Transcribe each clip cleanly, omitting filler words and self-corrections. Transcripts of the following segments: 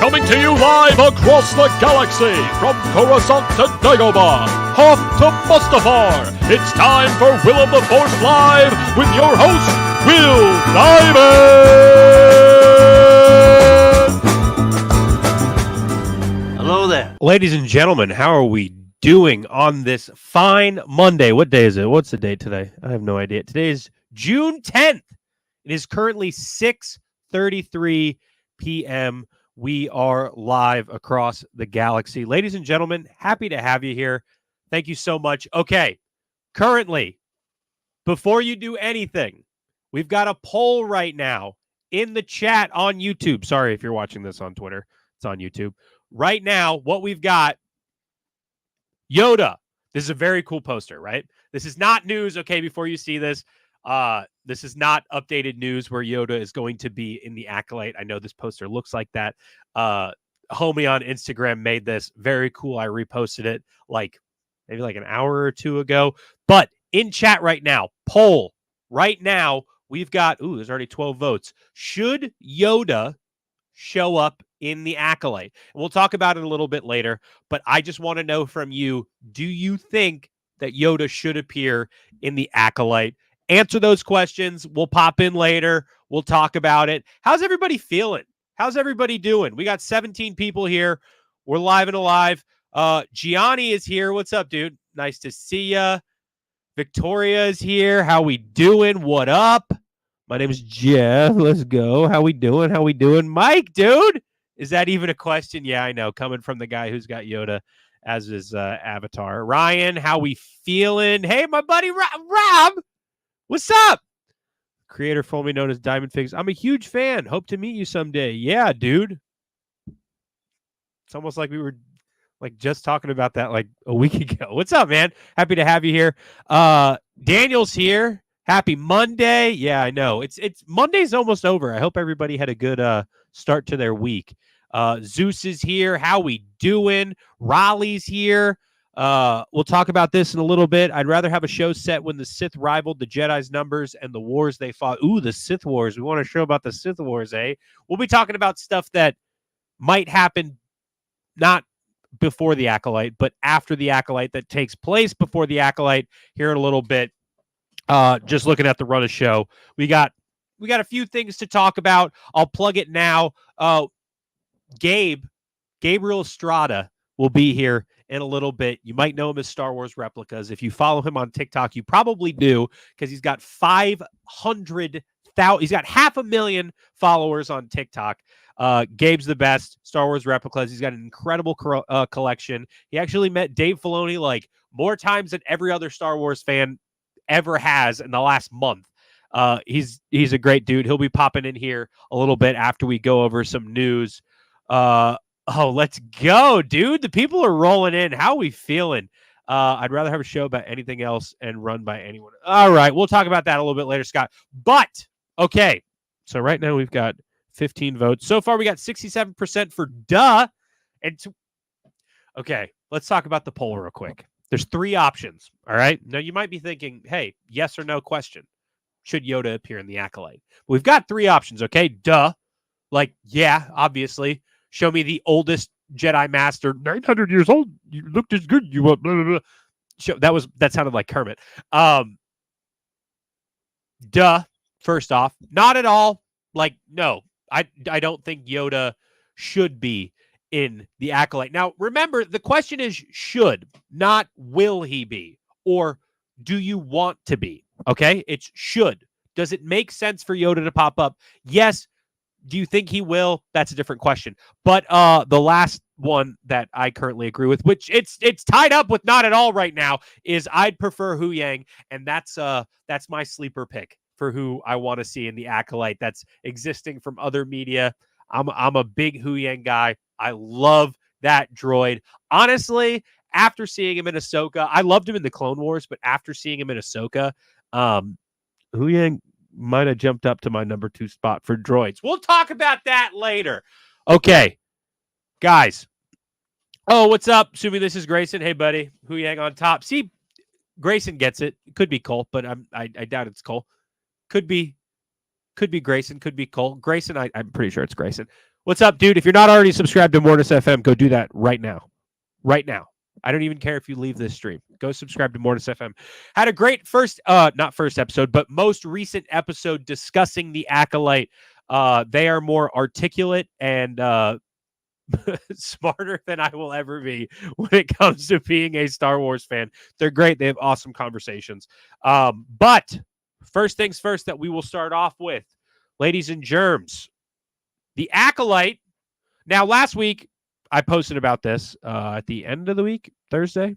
Coming to you live across the galaxy, from Coruscant to Dagobah, Hoth to Mustafar. It's time for Will of the Force Live with your host, Will Diamond. Hello there. Ladies and gentlemen, how are we doing on this fine Monday? What day is it? What's the date today? I have no idea. Today is June 10th. It is currently 6:33 p.m. We are live across the galaxy. Ladies and gentlemen, happy to have you here. Thank you so much. Okay, currently, before you do anything, we've got a poll right now in the chat on YouTube. Sorry if you're watching this on Twitter. It's on YouTube. Right now, what we've got, Yoda. This is a very cool poster, right? This is not news, okay, before you see this. This is not updated news where Yoda is going to be in the Acolyte. I know this poster looks like that. Homie on Instagram made this. Very cool. I reposted it maybe an hour or two ago. But in chat right now, poll. Right now, we've got, there's already 12 votes. Should Yoda show up in the Acolyte? And we'll talk about it a little bit later. But I just want to know from you, do you think that Yoda should appear in the Acolyte? Answer those questions. We'll pop in later. We'll talk about it. How's everybody feeling? How's everybody doing? We got 17 people here. We're live and alive. Gianni is here. What's up, dude? Nice to see ya. Victoria is here. How we doing? What up? My name is Jeff. Let's go. How we doing? How we doing? Mike, dude. Is that even a question? Yeah, I know. Coming from the guy who's got Yoda as his avatar. Ryan, how we feeling? Hey, my buddy Rob. What's up? Creator formerly known as Diamond Figs. I'm a huge fan. Hope to meet you someday. Yeah, dude. It's almost like we were just talking about that a week ago. What's up, man? Happy to have you here. Daniel's here. Happy Monday. Yeah, I know. It's Monday's almost over. I hope everybody had a good start to their week. Zeus is here. How we doing? Raleigh's here. We'll talk about this in a little bit. I'd rather have a show set when the Sith rivaled the Jedi's numbers and the wars they fought. Ooh, the Sith Wars. We want to show about the Sith Wars, eh? We'll be talking about stuff that might happen not before the Acolyte, but after the Acolyte, that takes place before the Acolyte here in a little bit. Just looking at the run of show. We got a few things to talk about. I'll plug it now. Gabriel Estrada will be here in a little bit. You might know him as Star Wars Replicas. If you follow him on TikTok, you probably do, because he's got 500,000. He's got 500,000 followers on TikTok. Gabe's the best. Star Wars Replicas. He's got an incredible collection. He actually met Dave Filoni more times than every other Star Wars fan ever has in the last month. He's a great dude. He'll be popping in here a little bit after we go over some news. Oh, let's go, dude. The people are rolling in. How are we feeling? I'd rather have a show about anything else and run by anyone. All right. We'll talk about that a little bit later, Scott. But, okay. So right now we've got 15 votes. So far we got 67% for duh. Okay. Let's talk about the poll real quick. There's 3 options. All right. Now you might be thinking, hey, yes or no question. Should Yoda appear in the Acolyte? We've got 3 options. Okay. Duh. Yeah, obviously. Show me the oldest Jedi Master, 900 years old. You looked as good. You blah, blah, blah. That sounded like Kermit. Duh. First off, not at all. No, I don't think Yoda should be in the Acolyte. Now, remember, the question is should, not will he be, or do you want to be? Okay, it's should. Does it make sense for Yoda to pop up? Yes. Do you think he will? That's a different question. But the last one that I currently agree with, which it's tied up with not at all right now, is I'd prefer Hu Yang, and that's my sleeper pick for who I want to see in the Acolyte that's existing from other media. I'm a big Hu Yang guy. I love that droid. Honestly, after seeing him in Ahsoka, I loved him in the Clone Wars, but after seeing him in Ahsoka, Hu Yang might have jumped up to my number 2 spot for droids. We'll talk about that later. Okay, guys. Oh, what's up? Assuming this is Grayson. Hey, buddy. Hu Yang on top. See, Grayson gets it. Could be Cole, but I doubt it's Cole. Could be Grayson. Could be Cole. Grayson, I'm pretty sure it's Grayson. What's up, dude? If you're not already subscribed to Mortis FM, go do that right now. Right now. I don't even care if you leave this stream. Go subscribe to Mortis FM. Had a great not first episode, but most recent episode discussing the Acolyte. They are more articulate and smarter than I will ever be when it comes to being a Star Wars fan. They're great. They have awesome conversations. But first things first that we will start off with, ladies and germs, the Acolyte. Now, last week, I posted about this at the end of the week, Thursday,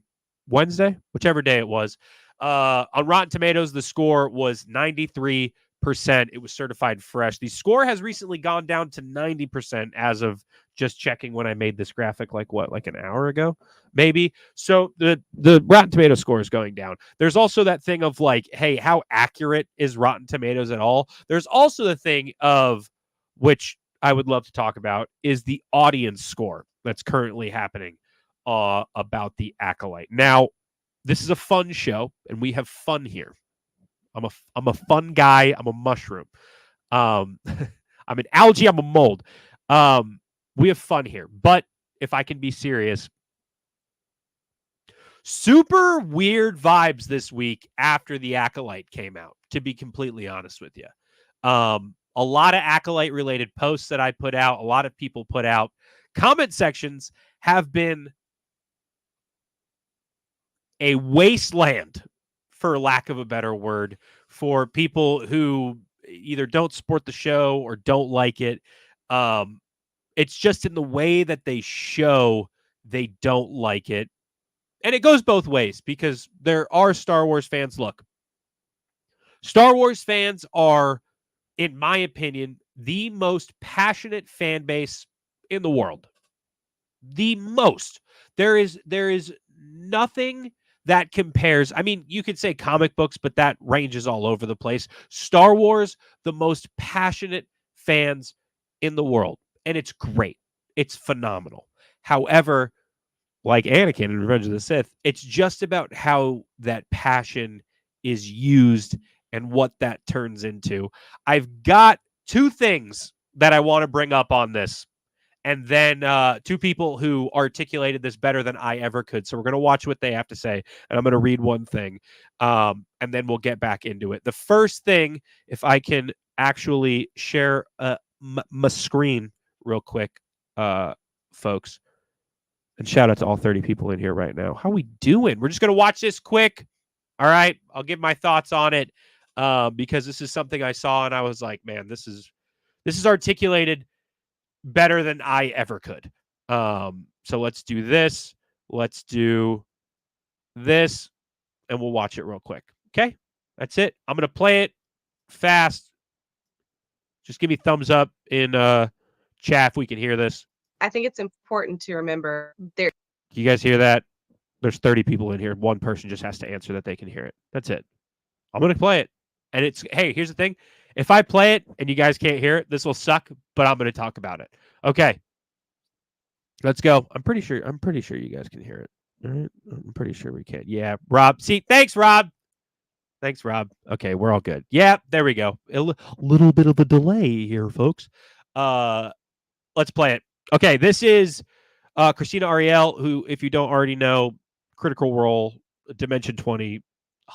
Wednesday, whichever day it was. On Rotten Tomatoes, the score was 93%. It was certified fresh. The score has recently gone down to 90% as of just checking when I made this graphic, like an hour ago, maybe. So the Rotten Tomatoes score is going down. There's also that thing of like, hey, how accurate is Rotten Tomatoes at all? There's also the thing of, which I would love to talk about, is the audience score that's currently happening about the Acolyte. Now, this is a fun show, and we have fun here. I'm a fun guy. I'm a mushroom. I'm an algae. I'm a mold. We have fun here. But if I can be serious, super weird vibes this week after the Acolyte came out, to be completely honest with you. A lot of Acolyte-related posts that I put out, a lot of people put out. Comment sections have been a wasteland, for lack of a better word, for people who either don't support the show or don't like it. It's just in the way that they show they don't like it. And it goes both ways, because there are Star Wars fans. Look, Star Wars fans are, in my opinion, the most passionate fan base in the world. The most. There is nothing that compares. I mean, you could say comic books, but that ranges all over the place. Star Wars, the most passionate fans in the world. And it's great. It's phenomenal. However, like Anakin in Revenge of the Sith, it's just about how that passion is used and what that turns into. I've got two things that I want to bring up on this, and then two people who articulated this better than I ever could. So we're going to watch what they have to say, and I'm going to read one thing, and then we'll get back into it. The first thing, if I can actually share my screen real quick, folks, and shout out to all 30 people in here right now. How we doing? We're just going to watch this quick. All right. I'll give my thoughts on it because this is something I saw and I was like, man, this is articulated better than I ever could. So let's do this. Let's do this, and we'll watch it real quick. Okay? That's it. I'm going to play it fast. Just give me thumbs up in chat if we can hear this. I think it's important to remember there. You guys hear that? There's 30 people in here. One person just has to answer that they can hear it. That's it. I'm going to play it. And it's, hey, here's the thing. If I play it and you guys can't hear it, this will suck, but I'm going to talk about it. Okay. Let's go. I'm pretty sure you guys can hear it. All right? I'm pretty sure we can. Yeah, Rob. See, thanks, Rob. Thanks, Rob. Okay, we're all good. Yeah, there we go. A little bit of a delay here, folks. Let's play it. Okay, this is Christina Ariel, who, if you don't already know, Critical Role, Dimension 20,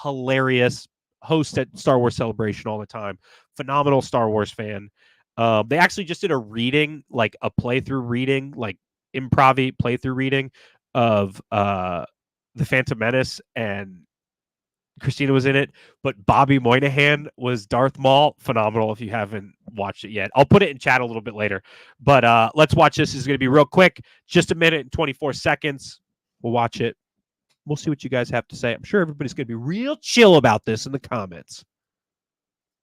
hilarious, host at Star Wars Celebration all the time, phenomenal Star Wars fan. They actually just did a reading, like a playthrough reading, like improv playthrough reading of The Phantom Menace, and Christina was in it, but Bobby Moynihan was Darth Maul. Phenomenal if you haven't watched it yet. I'll put it in chat a little bit later. But let's watch this. This is going to be real quick. Just a minute and 24 seconds. We'll watch it. We'll see what you guys have to say. I'm sure everybody's going to be real chill about this in the comments.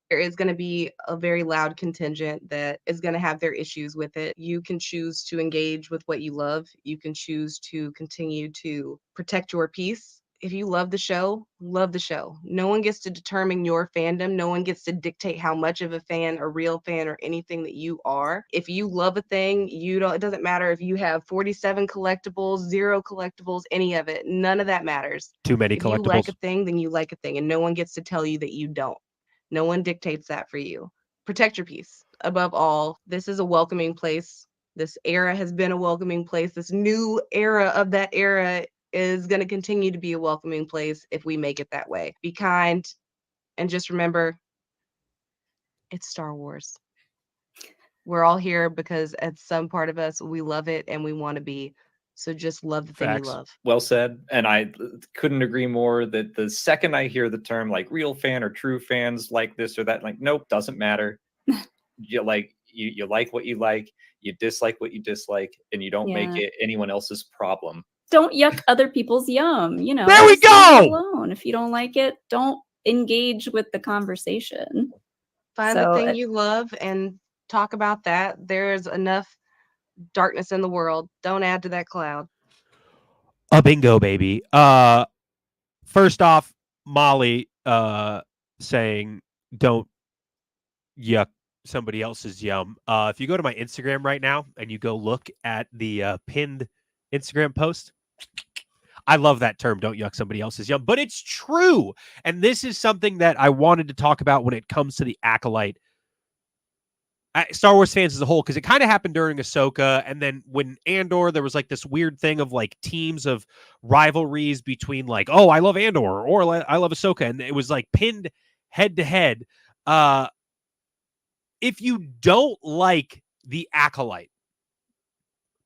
There is going to be a very loud contingent that is going to have their issues with it. You can choose to engage with what you love. You can choose to continue to protect your peace. If you love the show, love the show. No one gets to determine your fandom. No one gets to dictate how much of a fan, a real fan, or anything that you are. If you love a thing, it doesn't matter if you have 47 collectibles, 0 collectibles, any of it. None of that matters. Too many If collectibles. you like a thing, then you like a thing, and no one gets to tell you that you don't. No one dictates that for you. Protect your peace. Above all, this is a welcoming place. This era has been a welcoming place. This new era of that era is going to continue to be a welcoming place if we make it that way. Be kind, and just remember, it's Star Wars. We're all here because at some part of us, we love it and we want to be. So just love the thing you Facts. love. Well said. And I couldn't agree more that the second I hear the term like real fan or true fans like this or that, like, nope, doesn't matter. You like what you like, you dislike what you dislike, and you don't make Yeah. it anyone else's problem. Don't yuck other people's yum. You know, There we just leave it go! alone. If you don't like it, don't engage with the conversation. Find So, the thing you love and talk about that. There's enough darkness in the world. Don't add to that cloud. A bingo, baby. First off, Molly saying don't yuck somebody else's yum. If you go to my Instagram right now and you go look at the pinned Instagram post, I love that term, don't yuck somebody else's yum, but it's true. And this is something that I wanted to talk about when it comes to the Acolyte. Star Wars fans as a whole, because it kind of happened during Ahsoka, and then when Andor, there was like this weird thing of like teams of rivalries between like, oh, I love Andor or I love Ahsoka, and it was like pinned head to head. If you don't like the Acolyte,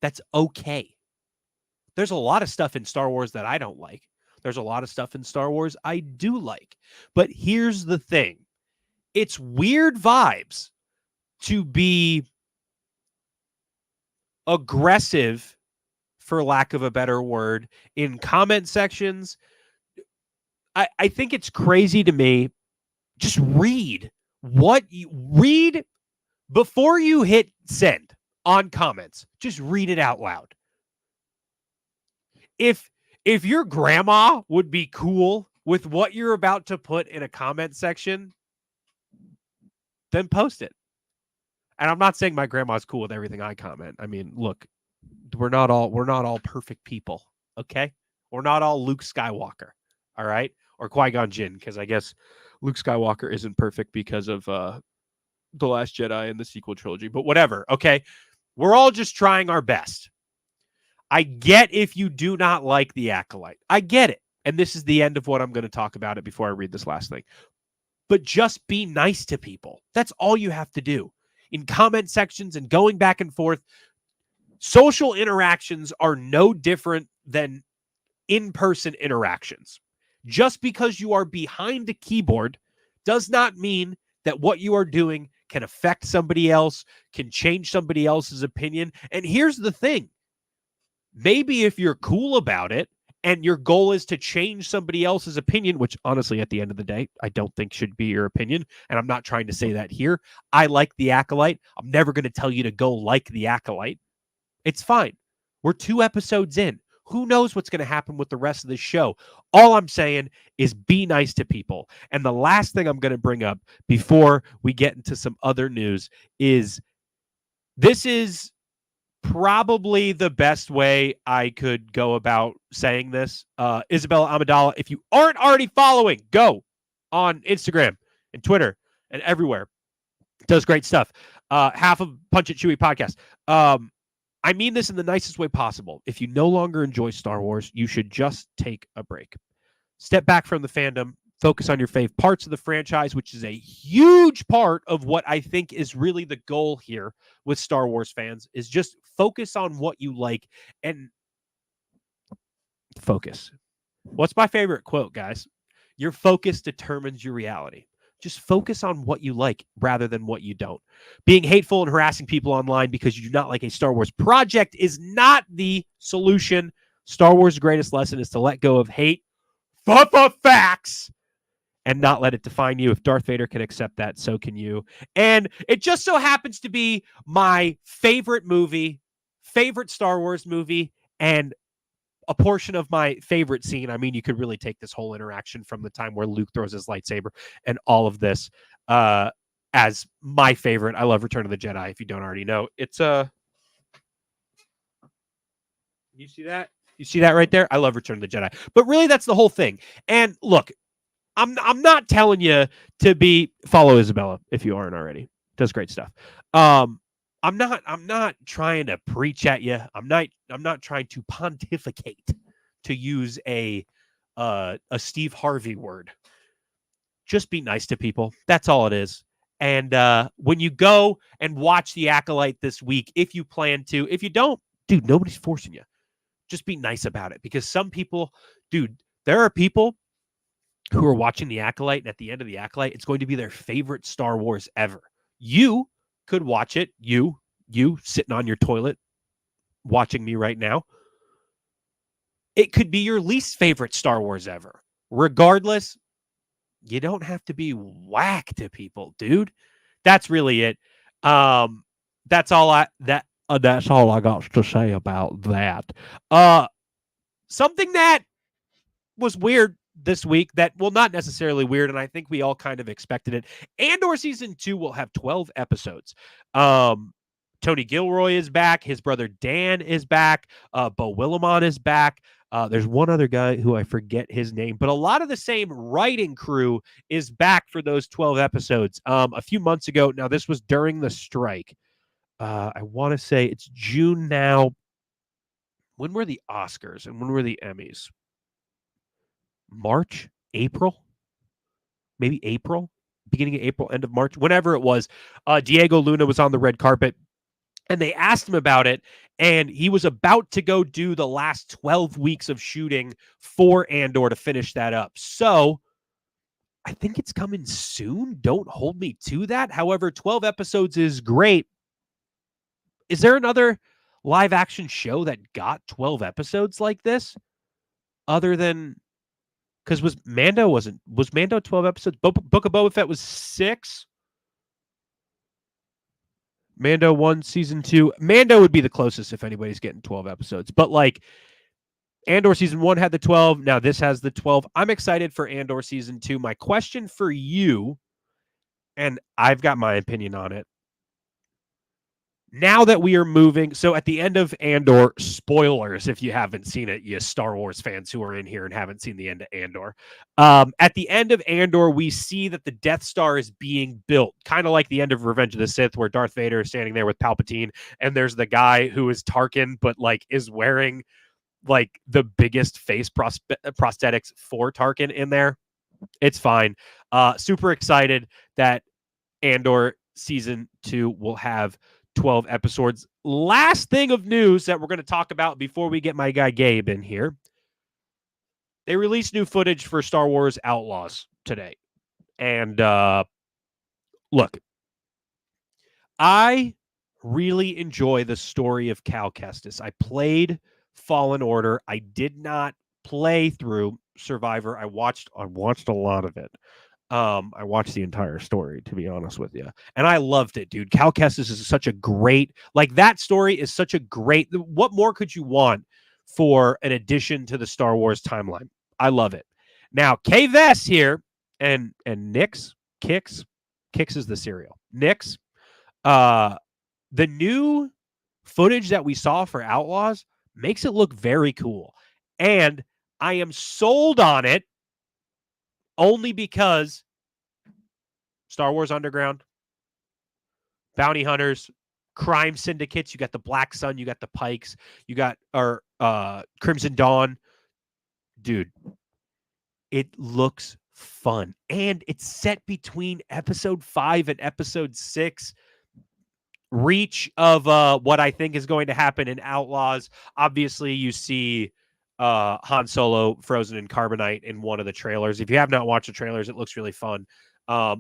that's okay. There's a lot of stuff in Star Wars that I don't like. There's a lot of stuff in Star Wars I do like. But here's the thing. It's weird vibes to be aggressive, for lack of a better word, in comment sections. I think it's crazy to me. Just read what you read before you hit send on comments. Just read it out loud. If your grandma would be cool with what you're about to put in a comment section, then post it. And I'm not saying my grandma's cool with everything I comment. I mean, look, we're not all perfect people, okay? We're not all Luke Skywalker, all right? Or Qui-Gon Jinn, because I guess Luke Skywalker isn't perfect because of The Last Jedi and the sequel trilogy. But whatever, okay? We're all just trying our best. I get if you do not like the Acolyte. I get it. And this is the end of what I'm going to talk about it before I read this last thing. But just be nice to people. That's all you have to do. In comment sections and going back and forth, social interactions are no different than in-person interactions. Just because you are behind a keyboard does not mean that what you are doing can affect somebody else, can change somebody else's opinion. And here's the thing. Maybe if you're cool about it and your goal is to change somebody else's opinion, which honestly, at the end of the day, I don't think should be your opinion. And I'm not trying to say that here. I like the Acolyte. I'm never going to tell you to go like the Acolyte. It's fine. We're 2 episodes in. Who knows what's going to happen with the rest of the show? All I'm saying is be nice to people. And the last thing I'm going to bring up before we get into some other news is this is probably the best way I could go about saying this. Isabella Amidala, if you aren't already following, go on Instagram and Twitter and everywhere. Does great stuff. Half of Punch It Chewy podcast. I mean this in the nicest way possible. If you no longer enjoy Star Wars, you should just take a break. Step back from the fandom. Focus on your fave parts of the franchise, which is a huge part of what I think is really the goal here with Star Wars fans, is just focus on what you like and focus. What's my favorite quote, guys? Your focus determines your reality. Just focus on what you like rather than what you don't. Being hateful and harassing people online because you do not like a Star Wars project is not the solution. Star Wars' greatest lesson is to let go of hate, facts, and not let it define you. If Darth Vader can accept that, so can you. And it just so happens to be my favorite movie, favorite Star Wars movie, and a portion of my favorite scene. I mean, you could really take this whole interaction from the time where Luke throws his lightsaber and all of this as my favorite. I love Return of the Jedi, if you don't already know. It's you see that? You see that right there? I love Return of the Jedi. But really, that's the whole thing. And look, I'm not telling you to follow Isabella if you aren't already. Does great stuff. I'm not trying to preach at you. I'm not trying to pontificate, to use a Steve Harvey word. Just be nice to people. That's all it is. And when you go and watch The Acolyte this week, if you plan to, if you don't, dude, nobody's forcing you. Just be nice about it, because some people, dude, there are people who are watching The Acolyte, and at the end of The Acolyte, it's going to be their favorite Star Wars ever. You could watch it. You sitting on your toilet watching me right now. It could be your least favorite Star Wars ever. Regardless, you don't have to be whack to people, dude. That's really it. That's all I got to say about that. Something that was weird this week, that, well, not necessarily weird, and I think we all kind of expected it. Andor season 2 will have 12 episodes. Tony Gilroy is back. His brother Dan is back. Bo Willimon is back. There's one other guy who I forget his name, but a lot of the same writing crew is back for those 12 episodes. A few months ago, now this was during the strike. I want to say it's June now. When were the Oscars and when were the Emmys? March, April, maybe April, beginning of April, end of March, whenever it was. Diego Luna was on the red carpet, and they asked him about it, and he was about to go do the last 12 weeks of shooting for Andor to finish that up. So I think it's coming soon. Don't hold me to that. However, 12 episodes is great. Is there another live action show that got 12 episodes like this? Other than, because was Mando 12 episodes? Book of Boba Fett was 6. Mando 1 season 2. Mando would be the closest if anybody's getting 12 episodes. But like Andor season 1 had the 12. Now this has the 12. I'm excited for Andor season 2. My question for you, and I've got my opinion on it. Now that we are moving, so at the end of Andor, spoilers if you haven't seen it, you Star Wars fans who are in here and haven't seen the end of Andor. At the end of Andor, we see that the Death Star is being built, kind of like the end of Revenge of the Sith, where Darth Vader is standing there with Palpatine, and there's the guy who is Tarkin, but like is wearing like the biggest face prosthetics for Tarkin in there. It's fine. Super excited that Andor season 2 will have 12 episodes. Last thing of news that we're going to talk about before we get my guy Gabe in here. They released new footage for Star Wars Outlaws today. And look, I really enjoy the story of Cal Kestis. I played Fallen Order. I did not play through Survivor. I watched a lot of it. I watched the entire story, to be honest with you. And I loved it, dude. Cal Kestis is such a great, like that story is such a great, what more could you want for an addition to the Star Wars timeline? I love it. Now, K-Vess here and Kix is the cereal. Nix, the new footage that we saw for Outlaws makes it look very cool. And I am sold on it only because Star Wars Underground, bounty hunters, crime syndicates. You got the Black Sun, you got the Pikes, you got Crimson Dawn. Dude, it looks fun. And it's set between episode 5 and episode 6. Reach of what I think is going to happen in Outlaws. Obviously, you see Han Solo frozen in carbonite in one of the trailers. If you have not watched the trailers, it looks really fun.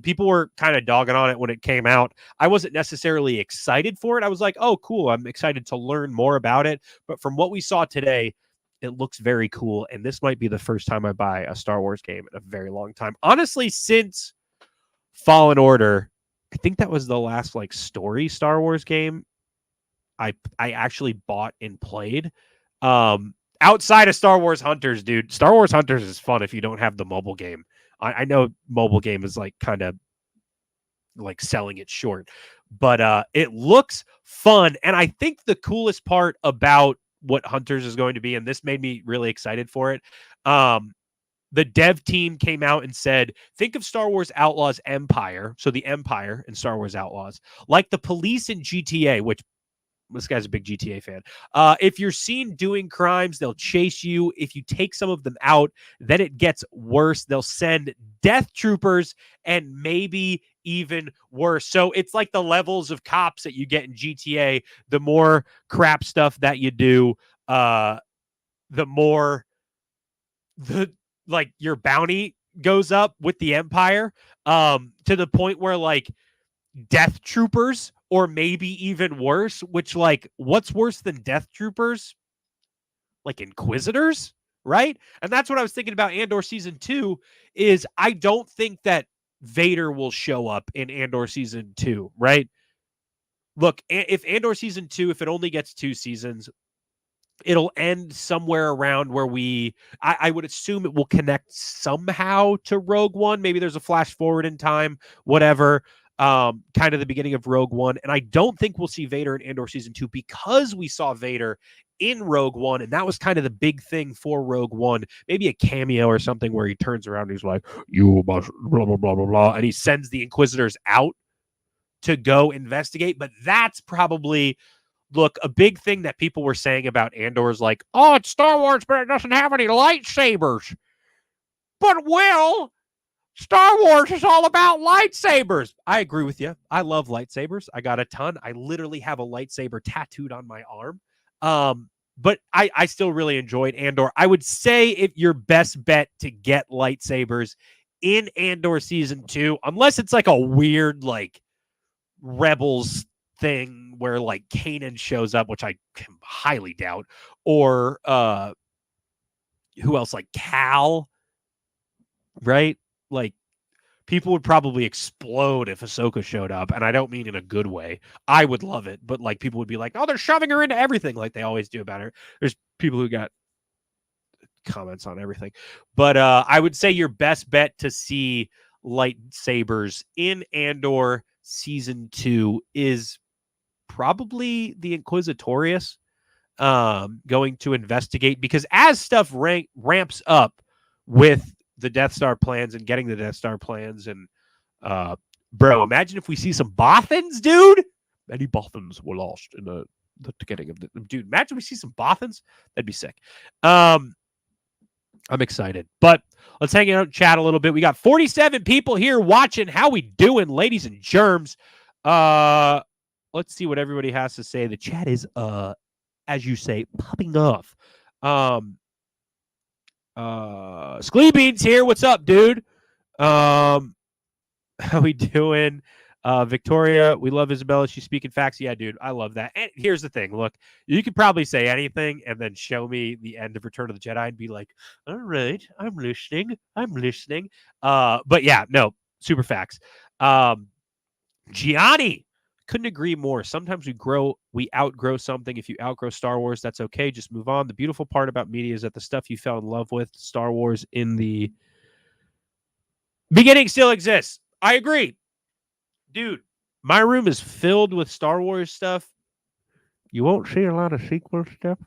People were kind of dogging on it when it came out. I wasn't necessarily excited for it. I was like, oh, cool. I'm excited to learn more about it. But from what we saw today, it looks very cool. And this might be the first time I buy a Star Wars game in a very long time. Honestly, since Fallen Order, I think that was the last like story Star Wars game I actually bought and played. Outside of Star Wars Hunters, dude, Star Wars Hunters is fun if you don't have the mobile game. I know mobile game is like kind of like selling it short, but it looks fun. And I think the coolest part about what Hunters is going to be, and this made me really excited for it, the dev team came out and said, think of Star Wars Outlaws Empire, so the Empire in Star Wars Outlaws, like the police in GTA, which this guy's a big GTA fan. If you're seen doing crimes, they'll chase you. If you take some of them out, then it gets worse. They'll send death troopers and maybe even worse. So it's like the levels of cops that you get in GTA. The more crap stuff that you do, the more your bounty goes up with the Empire, to the point where like death troopers, or maybe even worse, which like what's worse than death troopers? Like Inquisitors, right? And that's what I was thinking about Andor season 2 is I don't think that Vader will show up in Andor season 2, right? Look, if Andor season 2, if it only gets 2 seasons, it'll end somewhere around where I would assume it will connect somehow to Rogue One. Maybe there's a flash forward in time, whatever. Kind of the beginning of Rogue One. And I don't think we'll see Vader in Andor season 2 because we saw Vader in Rogue One. And that was kind of the big thing for Rogue One. Maybe a cameo or something where he turns around and he's like, you must blah, blah, blah, blah, blah. And he sends the Inquisitors out to go investigate. But that's probably, look, a big thing that people were saying about Andor is like, oh, it's Star Wars, but it doesn't have any lightsabers. But Star Wars is all about lightsabers. I agree with you. I love lightsabers. I got a ton. I literally have a lightsaber tattooed on my arm. But I still really enjoyed Andor. I would say if your best bet to get lightsabers in Andor season 2, unless it's like a weird like Rebels thing where like Kanan shows up, which I highly doubt, or who else, like Cal, right? Like, people would probably explode if Ahsoka showed up, and I don't mean in a good way. I would love it, but like people would be like, "Oh, they're shoving her into everything," like they always do about her. There's people who got comments on everything, but I would say your best bet to see lightsabers in Andor season 2 is probably the Inquisitorius, going to investigate, because as stuff ramps up with the Death Star plans and getting the Death Star plans, and bro, imagine if we see some Bothans, dude. Many Bothans were lost in the getting of the dude. Imagine we see some Bothans. That'd be sick. I'm excited, but let's hang out and chat a little bit. We got 47 people here watching. How we doing, ladies and germs? Let's see what everybody has to say. The chat is, as you say, popping off. Sklee Beans here. What's up, dude? How we doing? Victoria, we love Isabella. She's speaking facts. Yeah, dude, I love that. And here's the thing. Look, you could probably say anything and then show me the end of Return of the Jedi and be like, all right, I'm listening. But yeah, no, super facts. Gianni, couldn't agree more. Sometimes we outgrow something. If you outgrow Star Wars, that's okay. Just move on. The beautiful part about media is that the stuff you fell in love with, Star Wars in the beginning, still exists. I agree. Dude, my room is filled with Star Wars stuff. You won't see a lot of sequel stuff,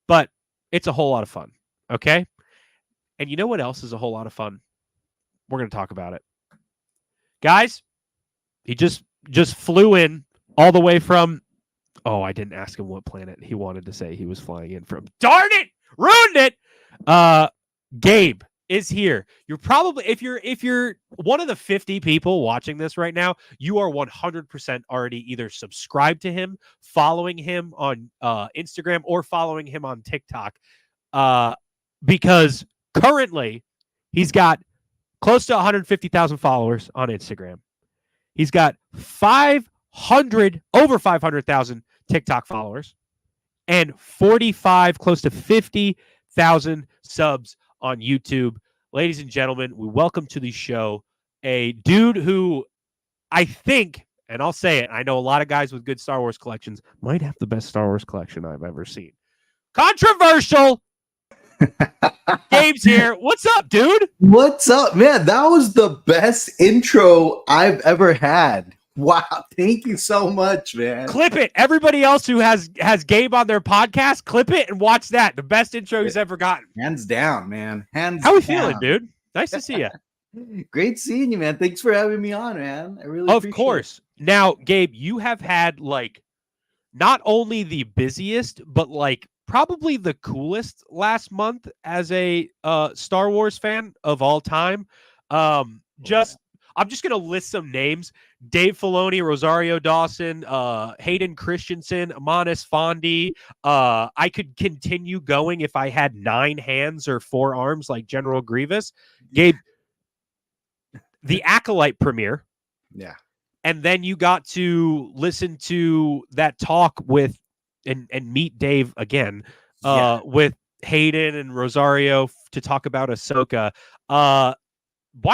but it's a whole lot of fun. Okay? And you know what else is a whole lot of fun? We're going to talk about it. Guys, he just flew in all the way from, oh, I didn't ask him what planet he wanted to say he was flying in from. Darn it! Ruined it! Gabe is here. You're probably, if you're one of the 50 people watching this right now, you are 100% already either subscribed to him, following him on Instagram, or following him on TikTok, because currently he's got close to 150,000 followers on Instagram. He's got over 500,000 TikTok followers and 45, close to 50,000 subs on YouTube. Ladies and gentlemen, we welcome to the show a dude who I think, and I'll say it, I know a lot of guys with good Star Wars collections, might have the best Star Wars collection I've ever seen. Controversial! Gabe's here. What's up, dude? What's up, man? That was the best intro I've ever had. Wow, thank you so much, man. Clip it. Everybody else who has Gabe on their podcast, clip it and watch that. The best intro he's ever gotten. Hands down, man. Hands How we down. feeling, dude? Nice to see you. Great seeing you, man. Thanks for having me on, man. I really Of appreciate course. Now, Gabe, you have had like not only the busiest, but like probably the coolest last month as a Star Wars fan of all time. I'm just gonna list some names: Dave Filoni, Rosario Dawson, Hayden Christensen, Amanis Fondi. I could continue going if I had 9 hands or 4 arms like General Grievous. Gabe, the Acolyte premiere. Yeah. And then you got to listen to that talk with and meet Dave again with Hayden and Rosario to talk about Ahsoka. Why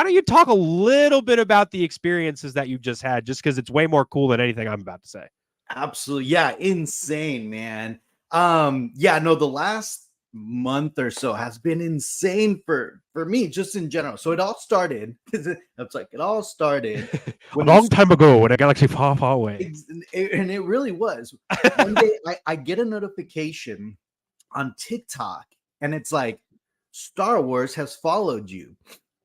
don't you talk a little bit about the experiences that you just had, just because it's way more cool than anything I'm about to say. Absolutely. Yeah, insane, man. The last month or so has been insane for me, just in general. So it all started. It's like it all started a long time ago in a galaxy far, far away. And it really was. One day I get a notification on TikTok, and it's like Star Wars has followed you.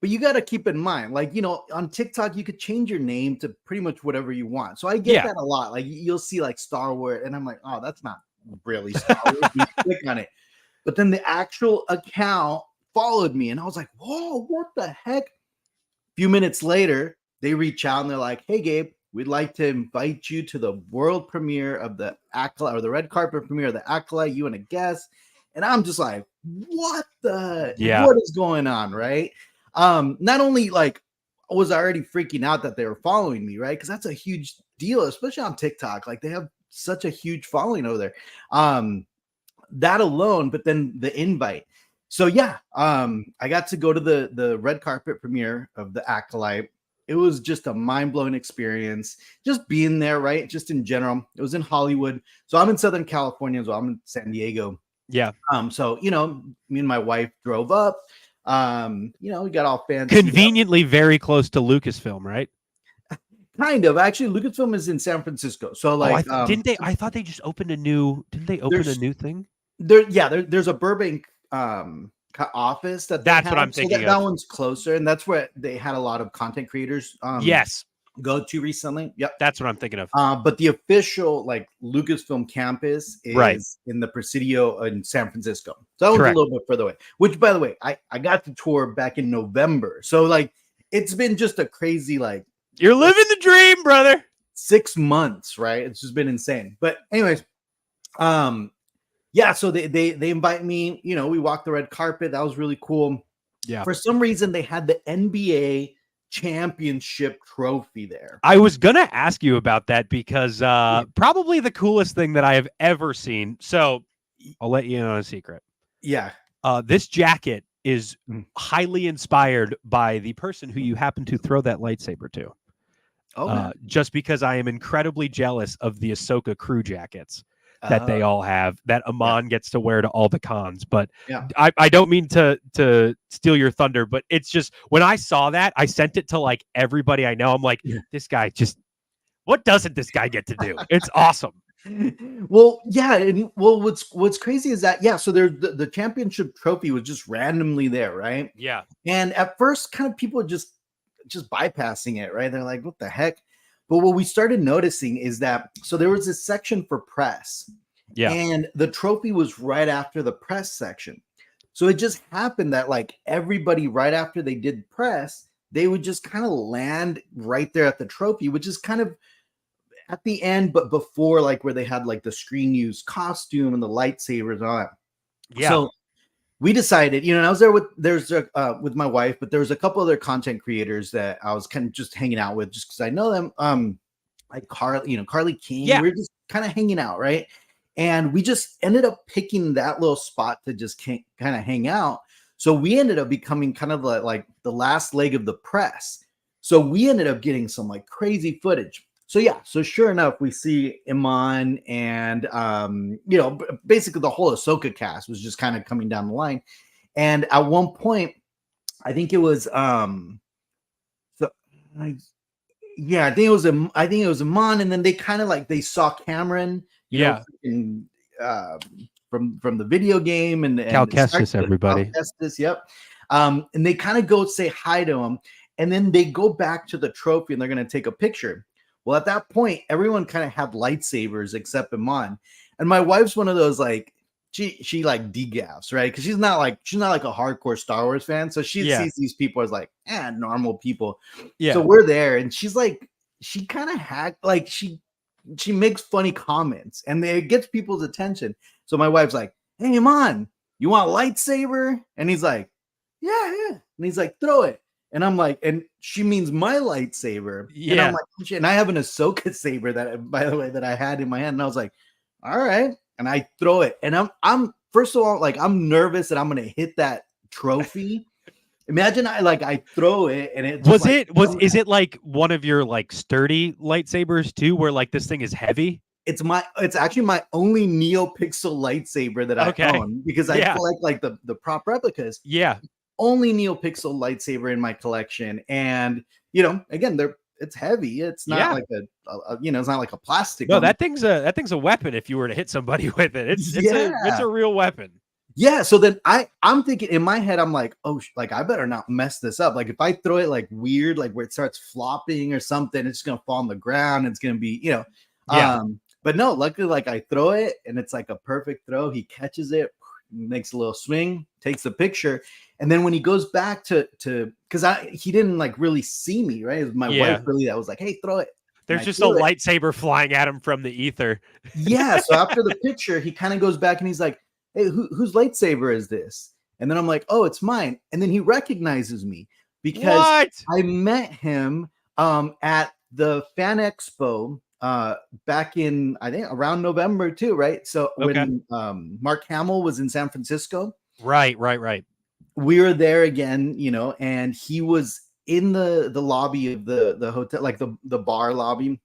But you got to keep in mind, like, on TikTok, you could change your name to pretty much whatever you want. So I get that a lot. Like, you'll see like Star Wars, and I'm like, oh, that's not really Star Wars. You click on it. But then the actual account followed me, and I was like, whoa, what the heck? A few minutes later, they reach out, and they're like, hey, Gabe, we'd like to invite you to the world premiere of the Acolyte, or the red carpet premiere of the Acolyte, you and a guest. And I'm just like, what is going on, right? Not only like was I already freaking out that they were following me, right? Because that's a huge deal, especially on TikTok. Like, they have such a huge following over there. That alone, but then the invite. So I got to go to the red carpet premiere of the Acolyte. It was just a mind-blowing experience, just being there, right? Just in general. It was in Hollywood. So I'm in Southern California as well. I'm in San Diego. Yeah. So me and my wife drove up. We got all fancy. Conveniently very close to Lucasfilm, right? Kind of. Actually, Lucasfilm is in San Francisco. So like, didn't they? I thought they just opened a new. Didn't they open a new thing? There's a Burbank office that's what I'm thinking. That one's closer, and that's where they had a lot of content creators. Go to recently. Yep, that's what I'm thinking of. But the official like Lucasfilm campus is in the Presidio in San Francisco. So that one's a little bit further away. Which, by the way, I got to tour back in November. So like, it's been just a crazy like. You're living the dream, brother. 6 months, right? It's just been insane. But anyways, so they invite me. We walked the red carpet. That was really cool. Yeah. For some reason, they had the NBA championship trophy there. I was gonna ask you about that because probably the coolest thing that I have ever seen. So I'll let you in on a secret. Yeah. This jacket is highly inspired by the person who you happen to throw that lightsaber to. Just because I am incredibly jealous of the Ahsoka crew jackets that they all have, that Amon gets to wear to all the cons. But I don't mean to steal your thunder, but it's just when I saw that, I sent it to like everybody I know. I'm like, this guy just, what doesn't this guy get to do? It's awesome. Well, what's crazy is that so there's the championship trophy was just randomly there, right? Yeah. And at first, kind of people just bypassing it, right? They're like, what the heck? But what we started noticing is that so there was this section for press, and the trophy was right after the press section. So it just happened that like everybody right after they did press, they would just kind of land right there at the trophy, which is kind of at the end, but before like where they had like the screen use costume and the lightsabers and all that. Yeah. So we decided, and I was there with my wife, but there was a couple other content creators that I was kind of just hanging out with just because I know them. Like Carly King. We were just kind of hanging out, right? And we just ended up picking that little spot to just kind of hang out. So we ended up becoming kind of like the last leg of the press. So we ended up getting some like crazy footage. So sure enough, we see Iman and basically the whole Ahsoka cast was just kind of coming down the line. And at one point, I think it was Yeah, I think it was Amon, and then they kind of like they saw Cameron, you know, freaking, from the video game and Cal Kestis, everybody. Cal Kestis, yep. And they kind of go say hi to him, and then they go back to the trophy and they're gonna take a picture. Well, at that point, everyone kind of had lightsabers except Amon, and my wife's one of those like she like degaffs, right? Because she's not like a hardcore Star Wars fan, so she sees these people as like normal people. Yeah. So we're there, and she's like, she kind of like she makes funny comments, and it gets people's attention. So my wife's like, "Hey, Amon, you want a lightsaber?" And he's like, "Yeah, yeah." And he's like, "Throw it." And I'm like, and she means my lightsaber. Yeah. And I'm like, and I have an Ahsoka saber that, by the way, that I had in my hand, and I was like, all right. And I throw it, and I'm first of all, like, I'm nervous that I'm gonna hit that trophy. Imagine I throw it, and it just, is it like one of your like sturdy lightsabers too, where like this thing is heavy? It's actually my only NeoPixel lightsaber that I own, because I collect like the prop replicas. Yeah, only NeoPixel lightsaber in my collection, and you know, again, it's heavy. It's not like it's not like a plastic. No, that thing's a weapon. If you were to hit somebody with it, it's a real weapon. Yeah. So then I'm thinking in my head, I'm like, oh, like I better not mess this up. Like if I throw it like weird, like where it starts flopping or something, it's just gonna fall on the ground. It's gonna be, you know, but no, luckily, like I throw it and it's like a perfect throw. He catches it, makes a little swing, takes the picture, and then when he goes back to because he didn't like really see me, right? It was my wife really that was like, hey, throw it. There's just a lightsaber flying at him from the ether. Yeah. So after the picture, he kind of goes back and he's like, hey, whose lightsaber is this? And then I'm like, oh, it's mine. And then he recognizes me because I met him at the Fan Expo back in, I think, around November too, right? So when Mark Hamill was in San Francisco. Right. We were there again, you know, and he was in the lobby of the hotel, like the bar lobby.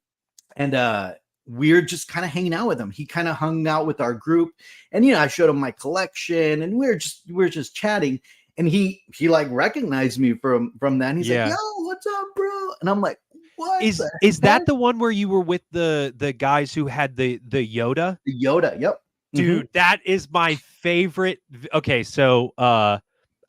And we're just kind of hanging out with him. He kind of hung out with our group, and you know, I showed him my collection, and we're just chatting. And he like recognized me from that. And he's like, "Yo, what's up, bro?" And I'm like, "What is that the one where you were with the guys who had the Yoda?" The Yoda, yep, dude, that is my favorite. Okay, so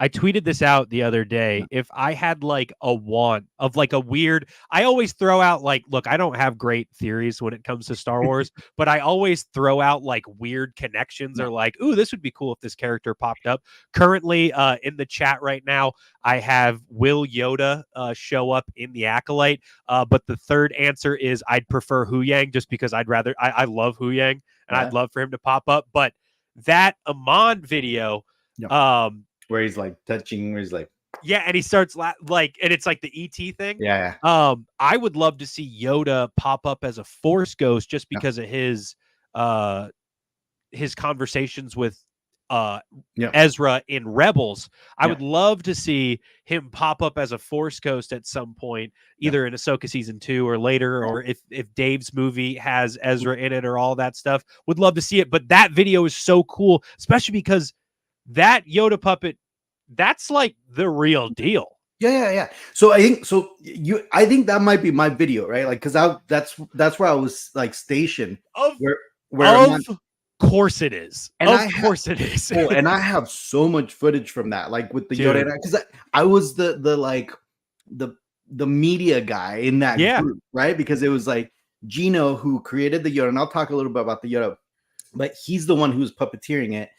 I tweeted this out the other day. If I had like a want of like a weird, I always throw out like, look, I don't have great theories when it comes to Star Wars, but I always throw out like weird connections or like, ooh, this would be cool if this character popped up. Currently in the chat right now, I have Will Yoda show up in the Acolyte. But the third answer is I'd prefer Hu Yang, just because I love Hu Yang and I'd love for him to pop up. But that Amon video, where he's like touching, where he's like, and he starts and it's like the ET thing. Yeah. I would love to see Yoda pop up as a Force ghost just because of his conversations with Ezra in Rebels. I would love to see him pop up as a Force ghost at some point, either in Ahsoka season 2 or later, or if Dave's movie has Ezra in it or all that stuff. Would love to see it. But that video is so cool, especially because that Yoda puppet, that's like the real deal. Yeah. So I think that might be my video, right? Like, because that's where I was like stationed. Of course it is. And of course it is. And I have so much footage from that, like with the Yoda, because I was the media guy in that group, right? Because it was like Gino who created the Yoda, and I'll talk a little bit about the Yoda, but he's the one who was puppeteering it.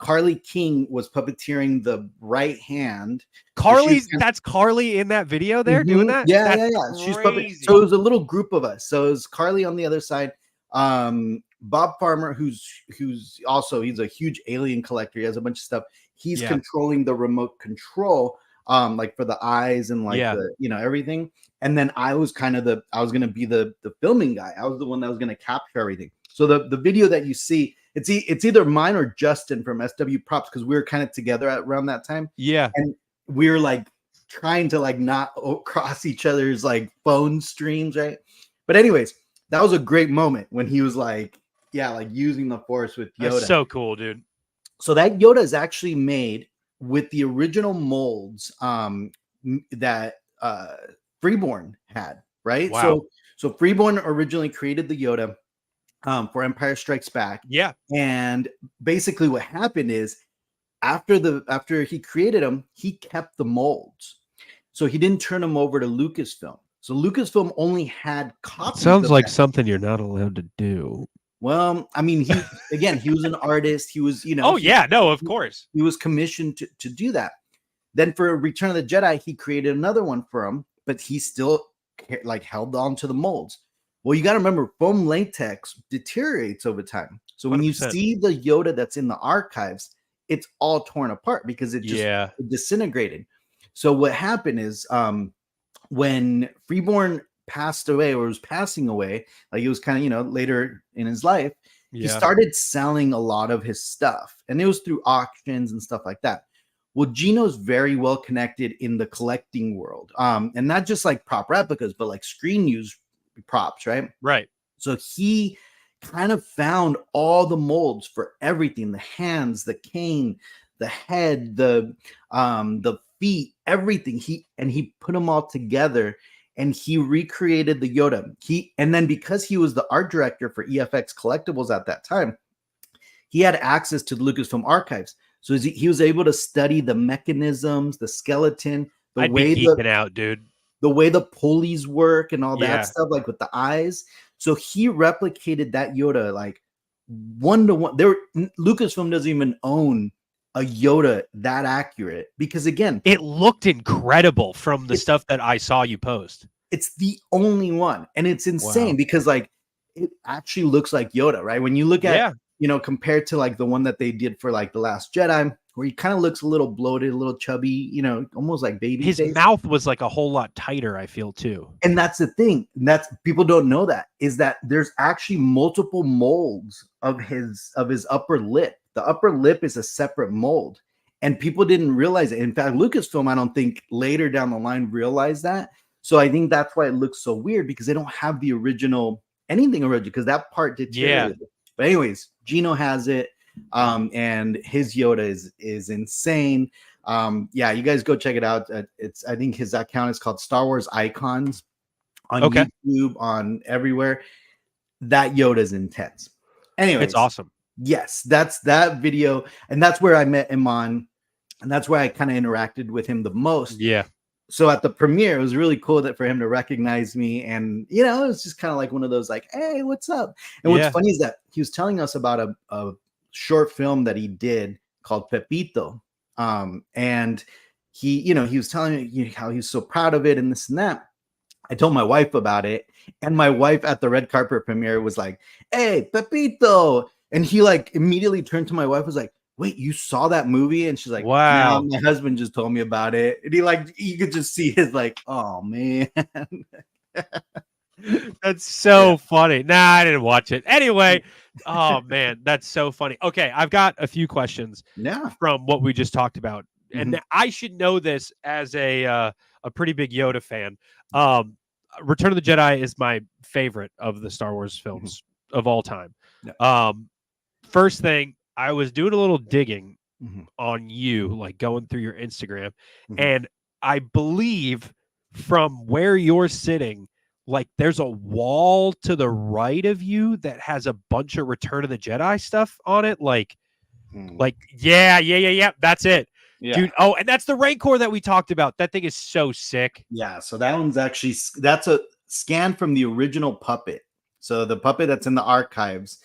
Carly King was puppeteering the right hand. That's Carly in that video there doing that? Yeah. She's puppeteering. So it was a little group of us. So it was Carly on the other side. Bob Farmer, who's also, he's a huge alien collector. He has a bunch of stuff. He's controlling the remote control, like for the eyes and like the, you know, everything. And then I was going to be the filming guy. I was the one that was going to capture everything. So the video that you see, it's either mine or Justin from SW Props, because we were kind of together around that time. Yeah. And we were like trying to like not cross each other's like phone streams, right? But anyways, that was a great moment when he was like, like using the Force with Yoda. That's so cool, dude. So that Yoda is actually made with the original molds that Freeborn had. right? Wow. So Freeborn originally created the Yoda for Empire Strikes Back. Yeah. And basically what happened is after he created them, he kept the molds. So he didn't turn them over to Lucasfilm. So Lucasfilm only had copies. Sounds of like that. something you're not allowed to do. Well, I mean, he was an artist. He was, Oh yeah, no, of course. he was commissioned to do that. Then for Return of the Jedi, he created another one for him, but he still like held on to the molds. Well, you got to remember, foam latex deteriorates over time. So when you 100%. see the Yoda that's in the archives, it's all torn apart because it just Yeah. disintegrated. So what happened is when Freeborn passed away or was passing away, like it was kind of, you know, later in his life, he started selling a lot of his stuff, and it was through auctions and stuff like that. Well, Gino's very well connected in the collecting world, and not just like prop replicas, but like screen use props, right? Right. So he kind of found all the molds for everything: the hands, the cane, the head, the feet, everything. He put them all together, and he recreated the Yoda. And then because he was the art director for EFX Collectibles at that time, he had access to the Lucasfilm archives. So he was able to study the mechanisms, the skeleton, I'd be geeking out, dude. the way the pulleys work and all that Yeah. stuff, like with the eyes. So he replicated that Yoda like 1-to-1. Lucasfilm doesn't even own a Yoda that accurate because, again, It looked incredible from the stuff that I saw you post. it's the only one, and it's insane Wow. because like it actually looks like Yoda, right? When you look at, Yeah. you know, compared to like the one that they did for like The Last Jedi, where he kind of looks a little bloated, a little chubby, you know, almost like baby His face. mouth was like a whole lot tighter, I feel too. And that's the thing. That's people don't know that is that there's actually multiple molds of his upper lip. The upper lip is a separate mold, and people didn't realize it. In fact, Lucasfilm, I don't think later down the line realized that. So I think that's why it looks so weird because they don't have the original because that part deteriorated. But anyways, Gino has it, and his Yoda is insane. Yeah, you guys go check it out. I think his account is called Star Wars Icons on YouTube, on everywhere. That Yoda is intense. Anyway, It's awesome. Yes, that's that video, and that's where I met him on, and that's where I kind of interacted with him the most. Yeah. So at the premiere, it was really cool for him to recognize me, and you know, it was just kind of like one of those like, "Hey, what's up?" And what's funny is that he was telling us about a short film that he did called Pepito, and he was telling me how he's so proud of it and this and that. I told my wife about it, and my wife at the red carpet premiere was like, "Hey, Pepito," and he like immediately turned to my wife, was like, "Wait, you saw that movie?" And she's like, "Wow, no, my husband just told me about it." And you could just see his like, "Oh man." That's so funny. Nah, I didn't watch it. Anyway, oh man, that's so funny. Okay, I've got a few questions from what we just talked about. And I should know this as a pretty big Yoda fan. Return of the Jedi is my favorite of the Star Wars films of all time. First thing, I was doing a little digging on you, like going through your Instagram, and I believe from where you're sitting, like there's a wall to the right of you that has a bunch of Return of the Jedi stuff on it. Like yeah, that's it. Yeah. Dude, oh, and that's the Rancor that we talked about. That thing is so sick. Yeah, so that one's actually, that's a scan from the original puppet. So the puppet that's in the archives,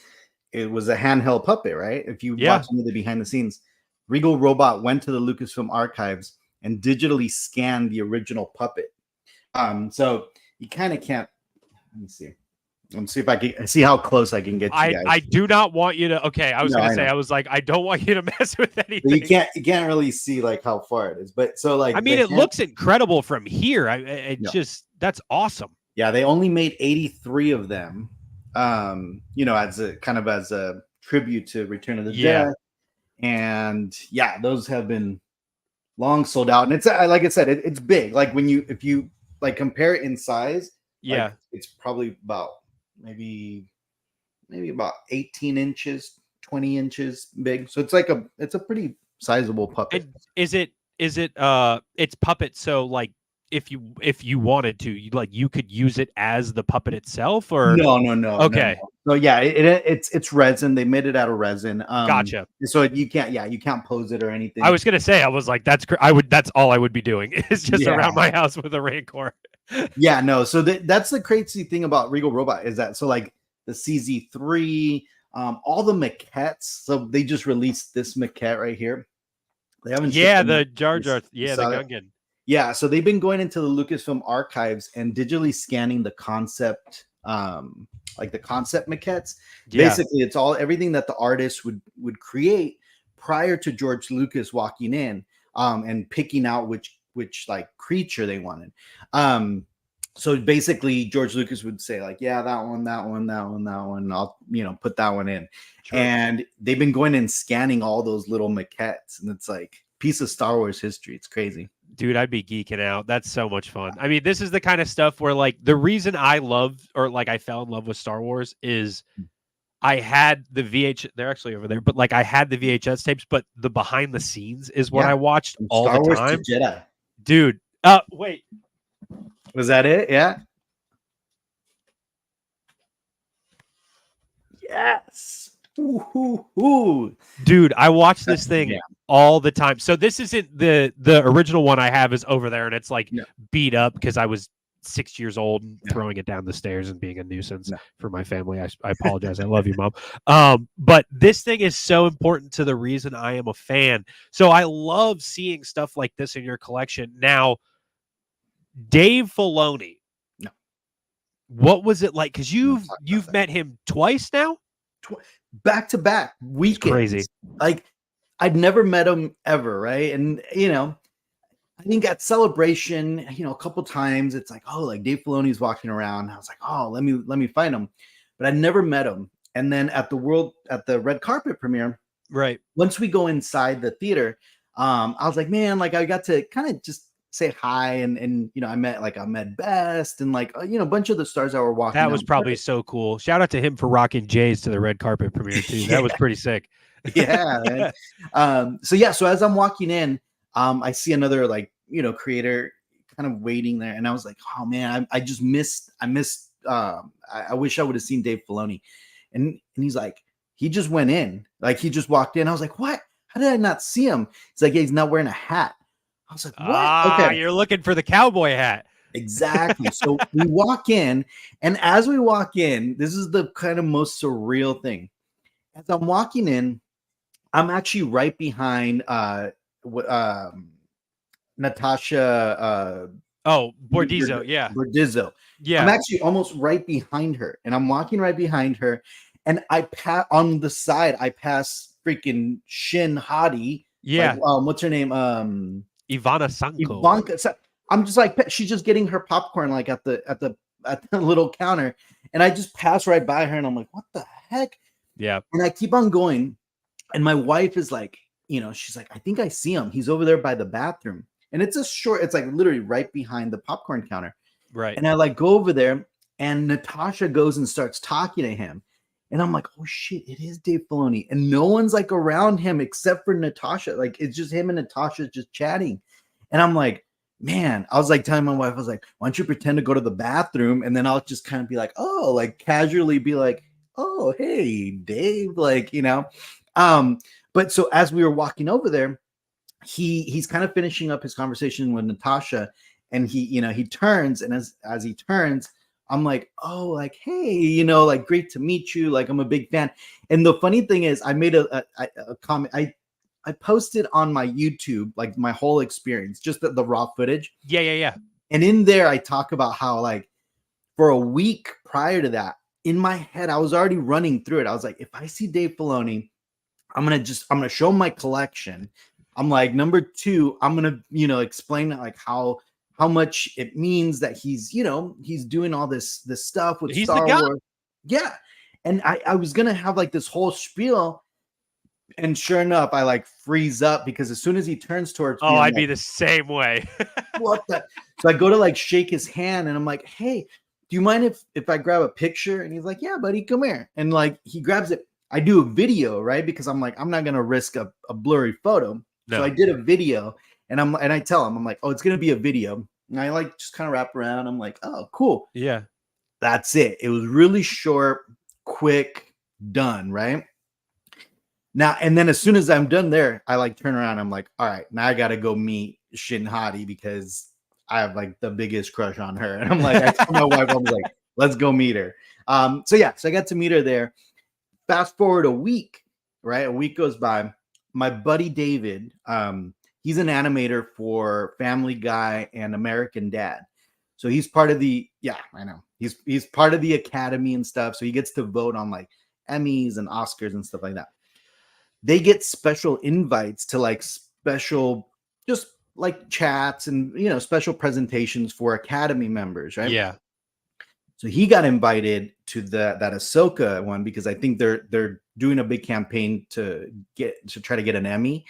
it was a handheld puppet, right? If you watch any of the behind the scenes, Regal Robot went to the Lucasfilm archives and digitally scanned the original puppet. So you kind of can't, let me see. Let me see if I can see how close I can get you guys. I do not want you to. Okay, I was going to say, I was like, I don't want you to mess with anything. So you can't really see like how far it is, but so like, I mean, it looks incredible from here. Just, that's awesome. Yeah, they only made 83 of them. As a kind of as a tribute to Return of the Jedi, and yeah, those have been long sold out. And it's like I said, it's big. Like if you like compare it in size, like, it's probably about maybe about 18 inches, 20 inches big. So it's a pretty sizable puppet. And is it it's puppet? So like if you wanted to, you could use it as the puppet itself, or No. Okay. No. So yeah, it's resin. They made it out of resin. Gotcha. So you can't pose it or anything. I was gonna say, I was like, that's all I would be doing is just around my house with a Rancor. Yeah, no. So that's the crazy thing about Regal Robot is that like the CZ3, all the maquettes. So they just released this maquette right here. They haven't. Yeah, the Jar Jar. Yeah, the Gungan. Yeah, so they've been going into the Lucasfilm archives and digitally scanning the concept, like the concept maquettes. Yeah. Basically, it's everything that the artist would create prior to George Lucas walking in, and picking out which like creature they wanted. So basically, George Lucas would say like, yeah, that one. I'll put that one in. Sure. And they've been going and scanning all those little maquettes, and it's like piece of Star Wars history. It's crazy. Dude, I'd be geeking out. That's so much fun. I mean, this is the kind of stuff where like the reason I love or like I fell in love with Star Wars is I had the they're actually over there, but like I had the VHS tapes, but the behind the scenes is what I watched all Star the Wars time. to Jedi. Dude, wait. Was that it? Yeah. Yes. Ooh. Dude, I watch this thing all the time. So this isn't the original one I have is over there, and it's like beat up because I was 6 years old and throwing it down the stairs and being a nuisance for my family. I apologize. I love you, Mom. But this thing is so important to the reason I am a fan. So I love seeing stuff like this in your collection. Now, Dave Filoni. No. What was it like? Because you've met him twice now? Back to back weekends. It's crazy. Like I'd never met him ever, right? And I think at Celebration, a couple times it's like, oh, like Dave Filoni's walking around. I was like, oh, let me find him. But I never met him. And then at the red carpet premiere, right? Once we go inside the theater, I was like, man, like I got to kind of just say hi, and I met Ahmed Best and like a bunch of the stars that were walking. That was probably so cool. Shout out to him for rocking Jays to the red carpet premiere too. That was pretty sick. Yeah. So as I'm walking in, I see another creator kind of waiting there, and I was like, oh man, I missed. I wish I would have seen Dave Filoni, and he's like, he just went in, like he just walked in. I was like, what? How did I not see him? He's like, yeah, he's not wearing a hat. I was like, what? Okay. You're looking for the cowboy hat. Exactly. So we walk in, and as we walk in, this is the kind of most surreal thing. As I'm walking in, I'm actually right behind Natasha. Bordizzo. Yeah. Bordizzo. Yeah. I'm actually almost right behind her, and I'm walking right behind her, and I on the side, I pass freaking Shin Hadi. Yeah. What's her name? Ivana Sanko. Ivanka. So I'm just like, she's just getting her popcorn like at the little counter, and I just pass right by her, and I'm like, what the heck? Yeah. And I keep on going, and my wife is like, she's like, I think I see him. He's over there by the bathroom, and it's like literally right behind the popcorn counter. Right. And I like go over there, and Natasha goes and starts talking to him, and I'm like, oh shit, it is Dave Filoni, and no one's like around him except for Natasha. Like it's just him and Natasha just chatting, and I'm like, man, I was like telling my wife, I was like, why don't you pretend to go to the bathroom, and then I'll just kind of be like, oh, like casually be like, oh, hey, Dave, like But so as we were walking over there, he's kind of finishing up his conversation with Natasha, and he turns, and as he turns, I'm like, oh, like, hey, like, great to meet you. Like, I'm a big fan. And the funny thing is, I made a comment. I posted on my YouTube, like, my whole experience, just the raw footage. Yeah. And in there, I talk about how, like, for a week prior to that, in my head, I was already running through it. I was like, if I see Dave Filoni, I'm going to show him my collection. I'm like, number two, I'm going to, explain like how much it means that he's doing all this stuff with Star Wars. Yeah. And I was going to have like this whole spiel, and sure enough, I like freeze up because as soon as he turns towards me, I'd be the same way. What the? So I go to like shake his hand, and I'm like, hey, do you mind if I grab a picture? And he's like, yeah, buddy, come here. And like, he grabs it. I do a video, right? Because I'm like, I'm not going to risk a blurry photo. No. So I did a video, and I tell him, I'm like, oh, it's going to be a video. And I like just kind of wrap around. I'm like, oh, cool. Yeah. That's it. It was really short, quick, done, right? Now, and then as soon as I'm done there, I like turn around. I'm like, all right, now I got to go meet Shin Hati because I have like the biggest crush on her. And I'm like, I told my wife, I was like, let's go meet her. So I got to meet her there. Fast forward a week, right? A week goes by. My buddy David, he's an animator for Family Guy and American Dad. So he's part of the, I know. He's part of the Academy and stuff. So he gets to vote on like Emmys and Oscars and stuff like that. They get special invites to like special, just like chats and, you know, special presentations for Academy members, right? Yeah. So he got invited to that Ahsoka one because I think they're doing a big campaign to try to get an Emmy.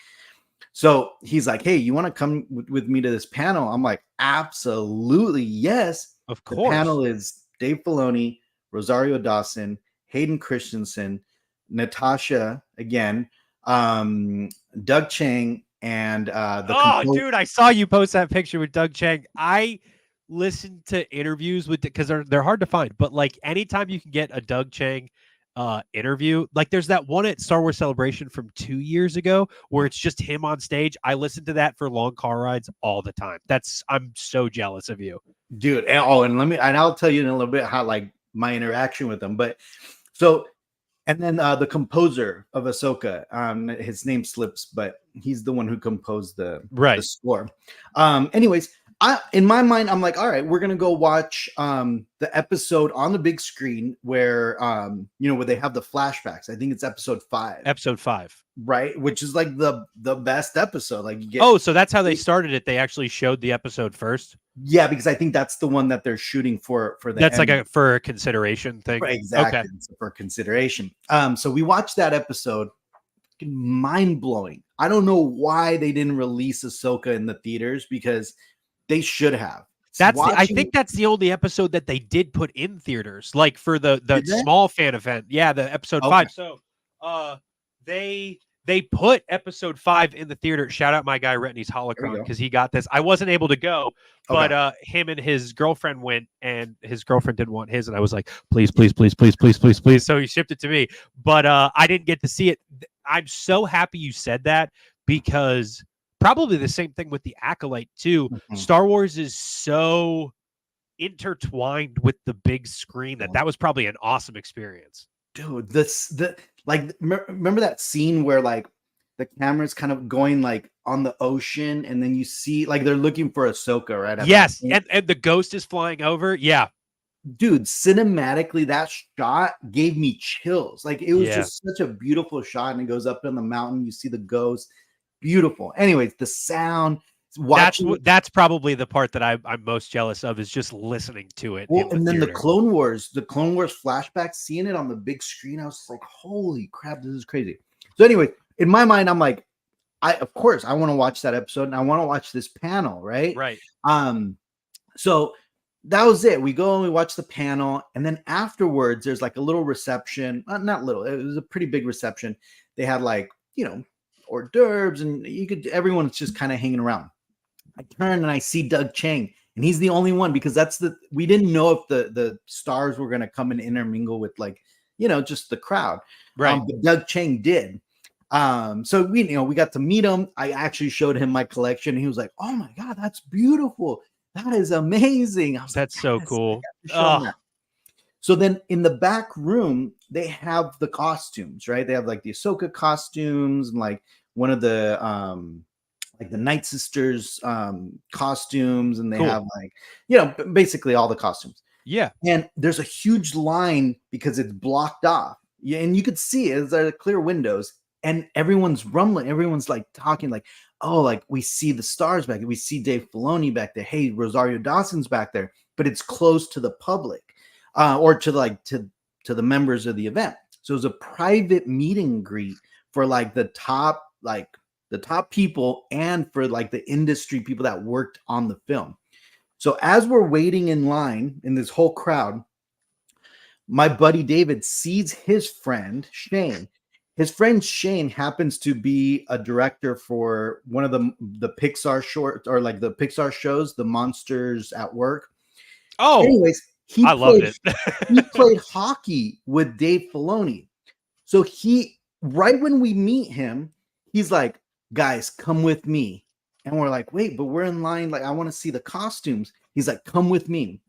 So he's like, hey, you want to come with me to this panel? I'm like, absolutely, yes. Of The course. panel is Dave Filoni, Rosario Dawson, Hayden Christensen, Natasha again, Doug Chang, and dude, I saw you post that picture with Doug Chang. I listened to interviews with because they're hard to find, but like anytime you can get a Doug Chang interview, like there's that one at Star Wars Celebration from 2 years ago where it's just him on stage. I listen to that for long car rides all the time. I'm so jealous of you, dude. And I'll tell you in a little bit how like my interaction with them. But so, and then the composer of Ahsoka, his name slips, but he's the one who composed the score. Anyways, in my mind, I'm like, all right, we're gonna go watch the episode on the big screen where where they have the flashbacks. I think it's episode 5. Episode 5, right? Which is like the best episode. Like you get. Oh, so that's how they started it. They actually showed the episode first. Yeah, because I think that's the one that they're shooting for the. That's like for a consideration thing. Right, exactly. Okay. For consideration. So we watched that episode. Mind blowing. I don't know why they didn't release Ahsoka in the theaters because they should have. I think that's the only episode that they did put in theaters, like for the small fan event. Yeah, the episode 5. So they put episode 5 in the theater. Shout out my guy Retney's Holocron because he got this. I wasn't able to go, but him and his girlfriend went, and his girlfriend didn't want his, and I was like, please, please, please, please, please, please, please. So he shipped it to me, but I didn't get to see it. I'm so happy you said that because probably the same thing with the Acolyte too. Mm-hmm. Star Wars is so intertwined with the big screen that was probably an awesome experience. Dude, remember that scene where like the camera's kind of going like on the ocean and then you see like they're looking for Ahsoka, right? Yes, and the ghost is flying over. Yeah. Dude, cinematically, that shot gave me chills. Like it was just such a beautiful shot, and it goes up in the mountain. You see the ghost. Beautiful. Anyways, the sound. That's probably the part that I'm most jealous of is just listening to it. Well, and then the Clone Wars flashbacks, seeing it on the big screen, I was like, holy crap, this is crazy. So anyway, in my mind, I'm like, of course I want to watch that episode and I want to watch this panel, right? Right. So that was it. We go and we watch the panel, and then afterwards, there's like a little reception. Not little, it was a pretty big reception. They had like, hors d'oeuvres, and everyone's just kind of hanging around. I turn and I see Doug Chang, and he's the only one because we didn't know if the stars were going to come and intermingle with like, just the crowd. Right. But Doug Chang did. So we got to meet him. I actually showed him my collection. He was like, oh my God, that's beautiful. That is amazing. That's so cool. So then in the back room, they have the costumes, right? They have like the Ahsoka costumes and like one of the like the Night Sisters costumes, and they have like, basically all the costumes. Yeah. And there's a huge line because it's blocked off. Yeah, and you could see it. There are clear windows, and everyone's rumbling. Everyone's like talking like, oh, like we see the stars back there. We see Dave Filoni back there. Hey, Rosario Dawson's back there, but it's closed to the public. Or to the members of the event. So it was a private meet and greet for like the top people and for like the industry people that worked on the film. So as we're waiting in line in this whole crowd, my buddy David sees his friend Shane, his friend Shane happens to be a director for one of the Pixar short or like the Pixar shows, the Monsters at Work. Oh, anyways, I loved it. he played hockey with Dave Filoni. So right when we meet him, he's like, guys, come with me. And we're like, wait, but we're in line. Like, I want to see the costumes. He's like, come with me.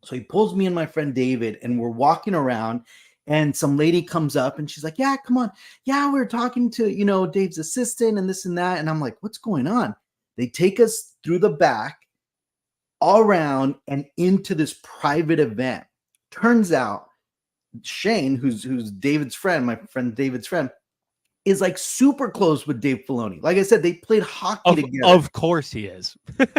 So he pulls me and my friend David, and we're walking around, and some lady comes up and she's like, yeah, come on. Yeah, we're talking to, Dave's assistant and this and that. And I'm like, what's going on? They take us through the back, all around and into this private event. Turns out Shane, who's David's friend, my friend David's friend, is like super close with Dave Filoni. Like I said, they played hockey together. Of course he is.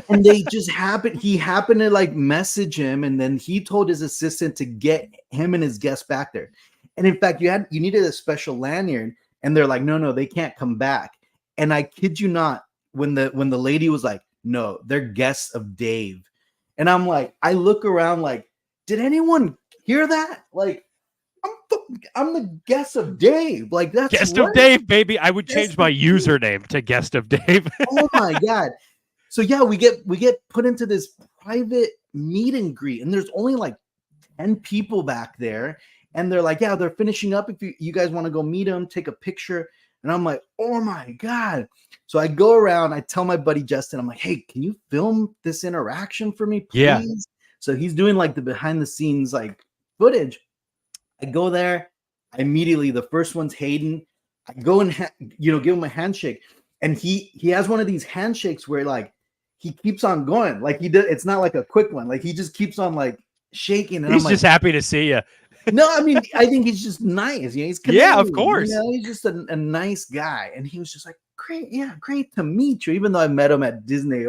And he happened to like message him, and then he told his assistant to get him and his guests back there. And in fact, you needed a special lanyard, and they're like, no, they can't come back. And I kid you not, when the lady was like, no, they're guests of Dave. And I'm like, I look around like, did anyone hear that? Like, I'm the guest of Dave. Like, that's guest right. of Dave, baby. I would change my username to guest of Dave. Oh my God. So yeah, we get put into this private meet and greet, and there's only like 10 people back there. And they're like, yeah, they're finishing up. If you guys want to go meet them, take a picture. And I'm like, oh my God. So I go around, I tell my buddy Justin, I'm like, hey, can you film this interaction for me, please? Yeah. So he's doing like the behind the scenes like footage. I go there. Immediately, the first one's Hayden. I go and give him a handshake, and he has one of these handshakes where like he keeps on going, like he did. It's not like a quick one, like he just keeps on like shaking. And he's I'm just like, happy to see you. No, I mean, I think he's just nice. He's Canadian, Canadian, of course. He's just a nice guy, and he was just like, great, yeah, great to meet you. Even though I met him at Disney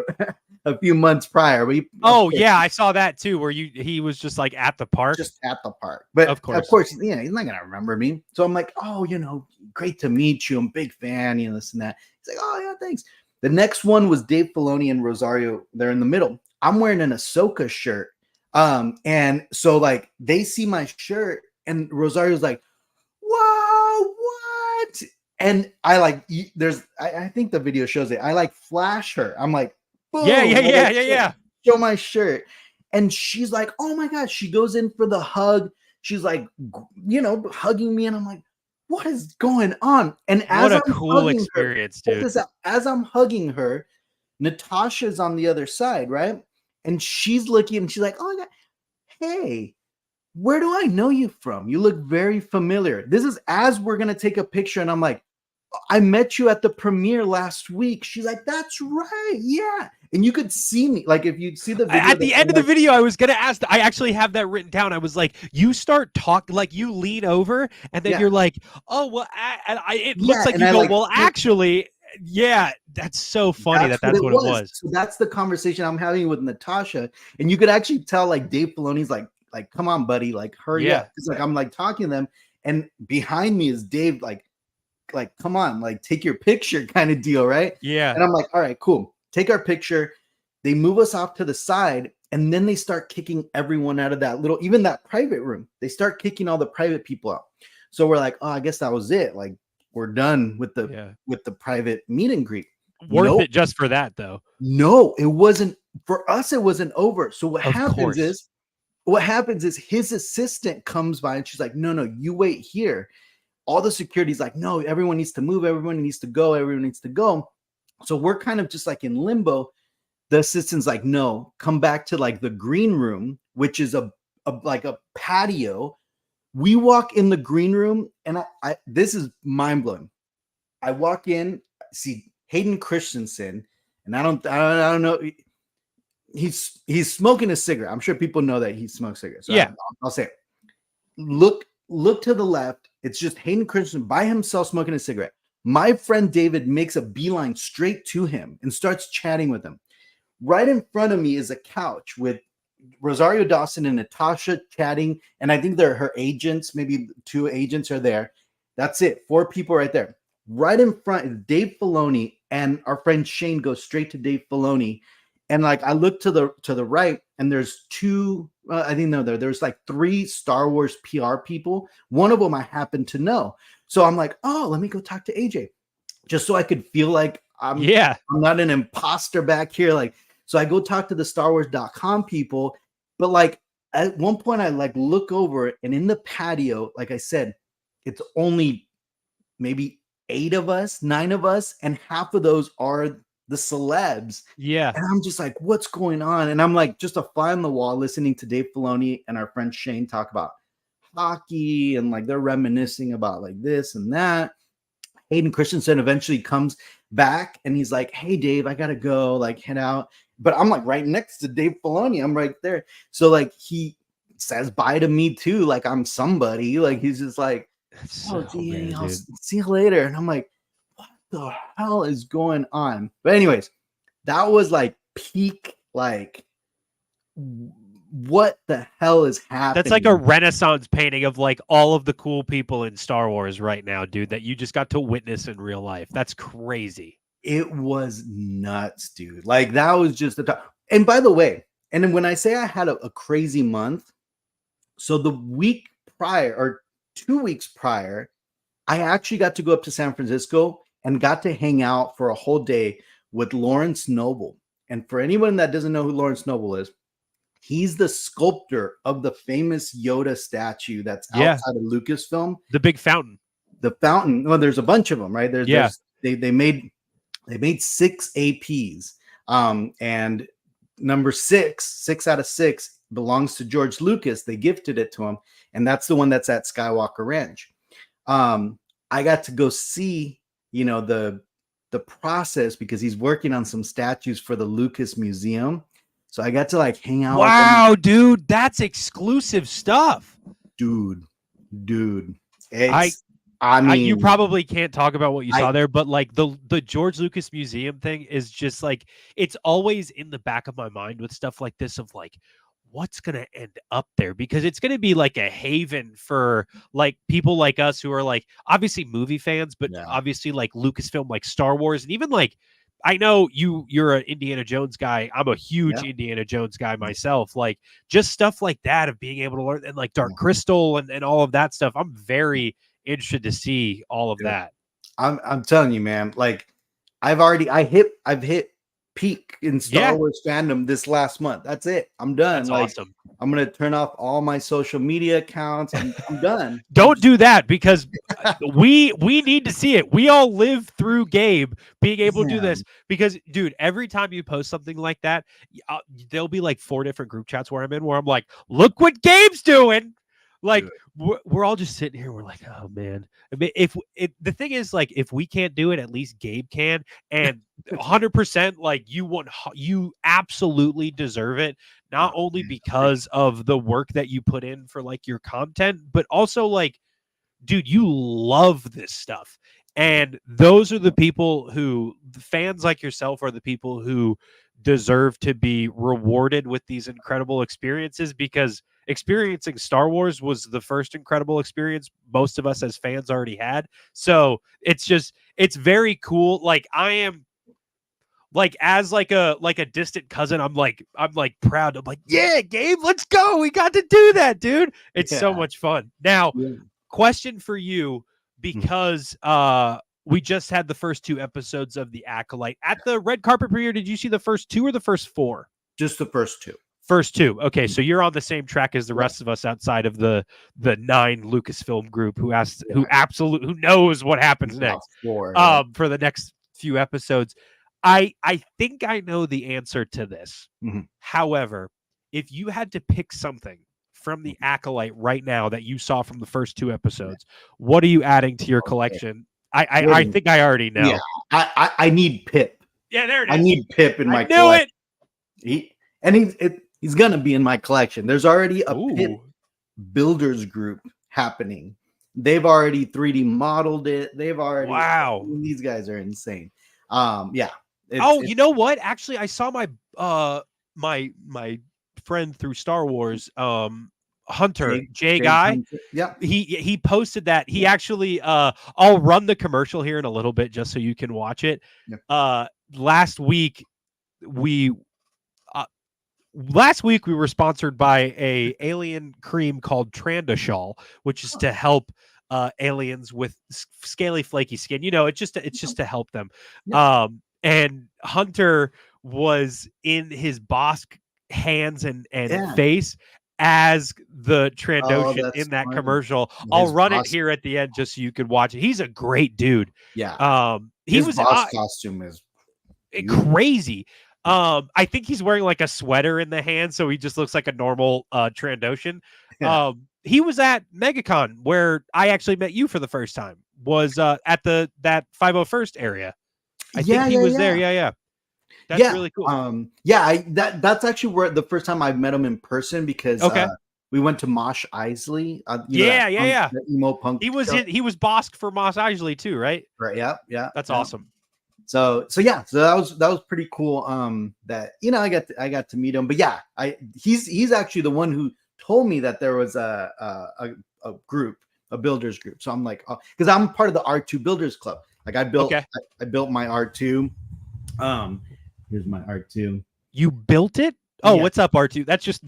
a few months prior. But yeah, I saw that too, where he was just like at the park. Just at the park. But of course, he's not gonna remember me. So I'm like, oh, great to meet you. I'm a big fan, this and that. He's like, oh yeah, thanks. The next one was Dave Filoni and Rosario. They're in the middle. I'm wearing an Ahsoka shirt. And so like they see my shirt, and Rosario's like, whoa, what? And I like I think the video shows it. I like flash her. I'm like, boom, yeah. Show my shirt. And she's like, oh my God. She goes in for the hug. She's like, hugging me. And I'm like, what is going on? And what a cool experience, dude. As I'm hugging her, Natasha's on the other side, right? And she's looking, and she's like, oh my God, hey, where do I know you from? You look very familiar. This is as we're going to take a picture. And I'm like, I met you at the premiere last week. She's like, that's right. Yeah. And you could see me. Like, if you'd see the video. At the end of the video, I was going to ask, I actually have that written down. I was like, you start talking, like you lean over, and then you're like, oh, well, it looks like you go, like, well, actually, yeah, that's so funny that's what it was. So that's the conversation I'm having with Natasha. And you could actually tell, like, Dave Filoni's like, come on, buddy, like, hurry up. It's like, I'm like talking to them, and behind me is Dave, like, come on, like, take your picture kind of deal, right? Yeah. And I'm like, all right, cool. Take our picture. They move us off to the side, and then they start kicking everyone out of even that private room. They start kicking all the private people out. So we're like, oh, I guess that was it. Like, we're done with the private meet and greet. Worth it just for that, though. No, it wasn't. For us, it wasn't over. So what happens is his assistant comes by, and she's like, no, you wait here. All the security's like, no, everyone needs to move. Everyone needs to go. So we're kind of just like in limbo. The assistant's like, no, come back to like the green room, which is a patio. We walk in the green room, and I this is mind blowing. I walk in, see Hayden Christensen, and I don't know. He's smoking a cigarette. I'm sure people know that he smokes cigarettes. So yeah, I'll say it. Look to the left. It's just Hayden Christensen by himself smoking a cigarette. My friend David makes a beeline straight to him and starts chatting with him. Right in front of me is a couch with Rosario Dawson and Natasha chatting, and I think they're her agents. Maybe 2 agents are there. That's it. 4 people right there. Right in front is Dave Filoni, and our friend Shane goes straight to Dave Filoni, And like I look to the right, and there's two. I think no, there's like 3 Star Wars PR people. One of them I happen to know, so I'm like, oh, let me go talk to AJ, just so I could feel like I'm not an imposter back here. Like, so I go talk to the StarWars.com people, but like at one point I like look over, and in the patio, like I said, it's only maybe 8 of us, 9 of us, and half of those are the celebs. Yeah. And I'm just like, what's going on? And I'm like, just a fly on the wall listening to Dave Filoni and our friend Shane talk about hockey, and like they're reminiscing about like this and that. Hayden Christensen eventually comes back and he's like, hey Dave, I gotta go, like head out. But I'm like right next to Dave Filoni. I'm right there. So like he says bye to me too, like I'm somebody. Like he's just like, oh gee, I'll see you later. And I'm like, what the hell is going on? But anyways, that was like peak, like what the hell is happening? That's like a Renaissance painting of like all of the cool people in Star Wars right now, dude, that you just got to witness in real life. That's crazy. It was nuts, dude. Like that was just the top. And by the way, and then when I say I had a crazy month, so the week prior or 2 weeks prior, I actually got to go up to San Francisco and got to hang out for a whole day with Lawrence Noble. And for anyone that doesn't know who Lawrence Noble is, he's the sculptor of the famous Yoda statue that's outside of Lucasfilm. The big fountain. The fountain. Well, there's a bunch of them, right? They made 6 APs. And number 6 out of 6 belongs to George Lucas. They gifted it to him, and that's the one that's at Skywalker Ranch. I got to go see, the process because he's working on some statues for the Lucas Museum. So I got to like hang out. Wow, dude, that's exclusive stuff. Dude. I mean, you probably can't talk about what you saw there, but like the George Lucas Museum thing is just like, it's always in the back of my mind with stuff like this of like, what's going to end up there? Because it's going to be like a haven for like people like us who are like obviously movie fans, but obviously like Lucasfilm, like Star Wars, and even like, I know you're an Indiana Jones guy. I'm a huge Indiana Jones guy myself. Like just stuff like that of being able to learn, and like Dark Crystal and all of that stuff. I'm very interested to see all of that. I'm telling you, man, like I've hit peak in Star Wars fandom this last month. That's it. I'm done. That's like, awesome. I'm gonna turn off all my social media accounts. I'm done. Don't do that, because we need to see it. We all live through Gabe being able to do this, because dude, every time you post something like that, there'll be like 4 different group chats where I'm in where I'm like, look what Gabe's doing. Like we're all just sitting here. We're like, oh man. I mean, if the thing is, like, if we can't do it, at least Gabe can. And 100%, like you absolutely deserve it. Not only because of the work that you put in for like your content, but also like, dude, you love this stuff. And those are the people who, fans like yourself, are the people who deserve to be rewarded with these incredible experiences, because experiencing Star Wars was the first incredible experience most of us as fans already had. So it's very cool. Like I am like, as like a distant cousin, I'm like proud. I'm like, yeah, Gabe, let's go. We got to do that, dude. It's so much fun. Now, question for you, because we just had the first 2 episodes of The Acolyte at the red carpet premiere. Did you see the first 2 or the first 4? Just the first 2. First 2. Okay, so you're on the same track as the rest of us outside of the 9 Lucasfilm group who knows what happens next. For the next few episodes. I think I know the answer to this. However, if you had to pick something from The Acolyte right now that you saw from the first 2 episodes, what are you adding to your collection? I think I already know. Yeah, I need Pip. Yeah, there it is. I need Pip in my collection. He's gonna be in my collection. There's already a Pip builders group happening. They've already 3D modeled it. They've already these guys are insane. You know what? Actually, I saw my my friend through Star Wars, Hunter, Jay Guy. Yeah, he posted that. He actually I'll run the commercial here in a little bit just so you can watch it. Last week last week we were sponsored by a alien cream called Trandashal, which is to help aliens with scaly, flaky skin. You know, it's just to help them. Yeah. And Hunter was in his Bosk hands and Yeah. face as the Oh, Trandoshan that's in that funny. commercial. I'll His run it boss- here at the end just so you could watch it. He's a great dude. Yeah. He His was boss costume is beautiful. crazy. I think he's wearing like a sweater in the hand, so he just looks like a normal Trandoshan. Yeah. He was at MegaCon where I actually met you for the first time. Was at that 501st area. I think he was there. Yeah. That's really cool. That's actually where the first time I met him in person because we went to Mosh Isley. Yeah. The emo punk. He was Bosk for Mos Eisley too, right? Right. Yeah. That's awesome. So that was pretty cool. That I got to meet him, but yeah, he's actually the one who told me that there was a group, a builders group. So I'm like, because I'm part of the R2 Builders Club. Like I built my R2. Here's my R2. You built it? Oh, Yeah. what's up, R2? That's just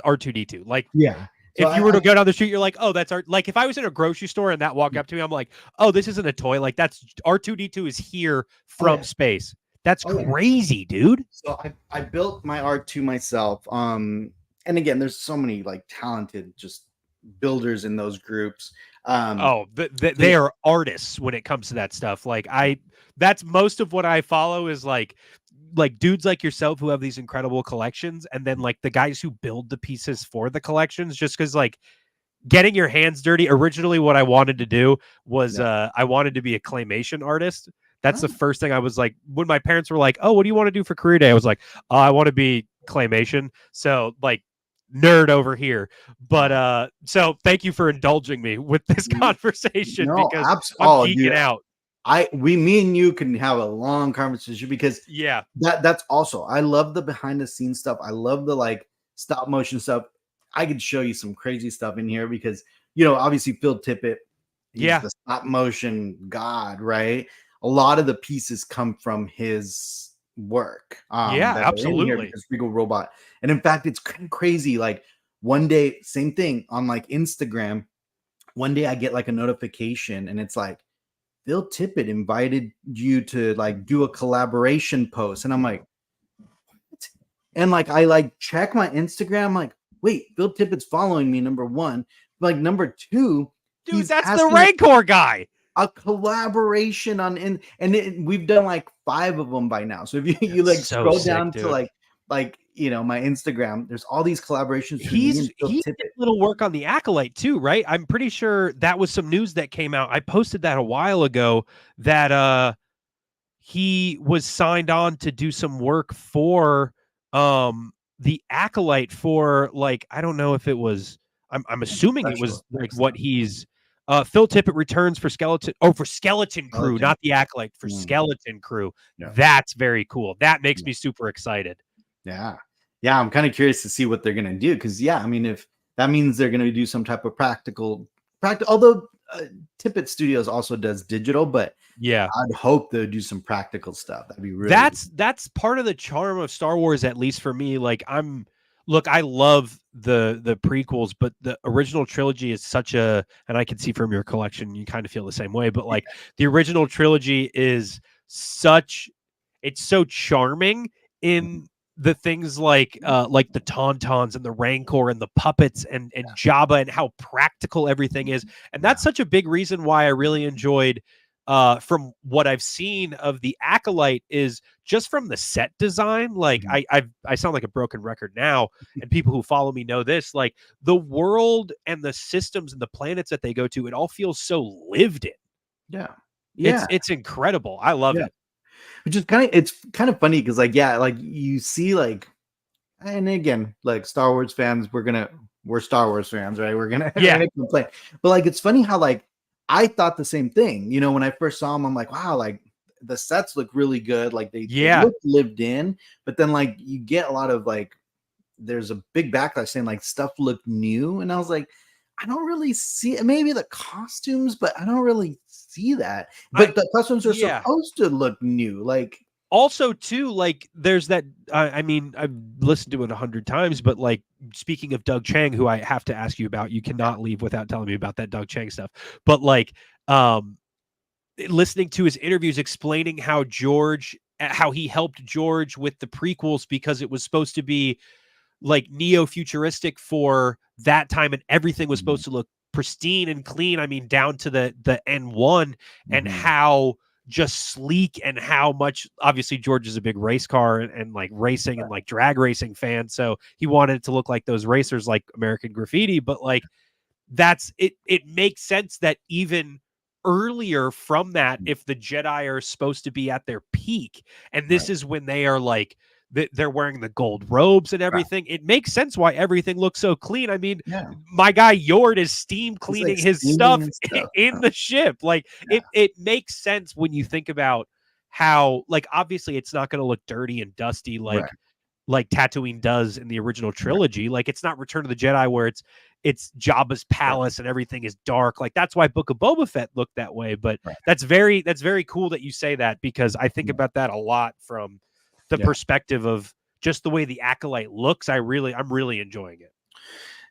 R2D2. Like, yeah. So if you were to go down the street, you're like, oh, that's art. Like, if I was in a grocery store and that walked up to me, I'm like, oh, this isn't a toy. Like, that's R2D2 is here from space. That's crazy, dude. So I built my R2 myself. And again, there's so many like talented just builders in those groups. They are artists when it comes to that stuff. Like that's most of what I follow is like dudes like yourself who have these incredible collections, and then like the guys who build the pieces for the collections, just because like getting your hands dirty. Originally what I wanted to do was I wanted to be a claymation artist. That's the first thing I was like, when my parents were like, oh, what do you want to do for career day? I was like, oh, I want to be claymation. So like nerd over here. But so thank you for indulging me with this conversation because I'm geeking out. Me and you can have a long conversation because that's also, I love the behind the scenes stuff. I love the like stop motion stuff. I could show you some crazy stuff in here because, obviously Phil Tippett, he's the stop motion god, right? A lot of the pieces come from his work. Absolutely. Regal Robot. And in fact, it's crazy. Like one day, same thing on like Instagram. One day I get like a notification and it's like, Phil Tippett invited you to like do a collaboration post. And I'm like, what? And like, I like check my Instagram. I'm like, wait, Phil Tippett's following me. Number one, like number two, dude, that's the Rancor guy. A collaboration on we've done like 5 of them by now. So if you like scroll down to like my Instagram, there's all these collaborations. He did little work on the Acolyte too, right? I'm pretty sure that was some news that came out. I posted that a while ago that he was signed on to do some work for the Acolyte for like, I don't know if it was, I'm assuming it was like what he's Phil Tippett returns for Skeleton Crew, not the Acolyte, for Skeleton Crew. Yeah. That's very cool. That makes me super excited. Yeah. I'm kind of curious to see what they're going to do. Cause I mean, if that means they're going to do some type of practical, although Tippett Studios also does digital, but I'd hope they'll do some practical stuff. That'd be really, that's part of the charm of Star Wars, at least for me. Like I love the prequels, but the original trilogy is and I can see from your collection, you kind of feel the same way, but like the original trilogy is it's so charming in the things like the Tauntauns and the Rancor and the puppets and Jabba and how practical everything is. And that's such a big reason why I really enjoyed from what I've seen of the Acolyte is just from the set design. Like I sound like a broken record now, and people who follow me know this, like the world and the systems and the planets that they go to, it all feels so lived in. It's incredible. I love it. Which is it's kind of funny because like you see like, and again, like Star Wars fans, we're Star Wars fans, right? We're gonna complain. But like it's funny how like I thought the same thing. When I first saw them, I'm like, wow, like the sets look really good. Like they look lived in, but then like you get a lot of like, there's a big backlash saying like stuff looked new. And I was like, I don't really see it. Maybe the costumes, but I don't really see that. But the costumes are supposed to look new. Like Also, too, like there's that. I mean, I've listened to it 100 times, but like speaking of Doug Chang, who I have to ask you about, you cannot leave without telling me about that Doug Chang stuff. But like, listening to his interviews explaining how he helped George with the prequels because it was supposed to be like neo-futuristic for that time, and everything was supposed to look pristine and clean. I mean, down to the N1, and how just sleek, and how much, obviously George is a big race car and like racing and like drag racing fan, so he wanted it to look like those racers like American Graffiti. But like that's it makes sense that even earlier from that, if the Jedi are supposed to be at their peak, and this is when they are like they're wearing the gold robes and everything, it makes sense why everything looks so clean. I mean, my guy Yord is steam cleaning his stuff in the ship. Like it makes sense when you think about how, like, obviously it's not going to look dirty and dusty like Tatooine does in the original trilogy. Like, it's not Return of the Jedi where it's Jabba's palace and everything is dark. Like, that's why Book of Boba Fett looked that way. But that's very cool that you say that, because I think about that a lot from the perspective of just the way the Acolyte looks. I'm really enjoying it.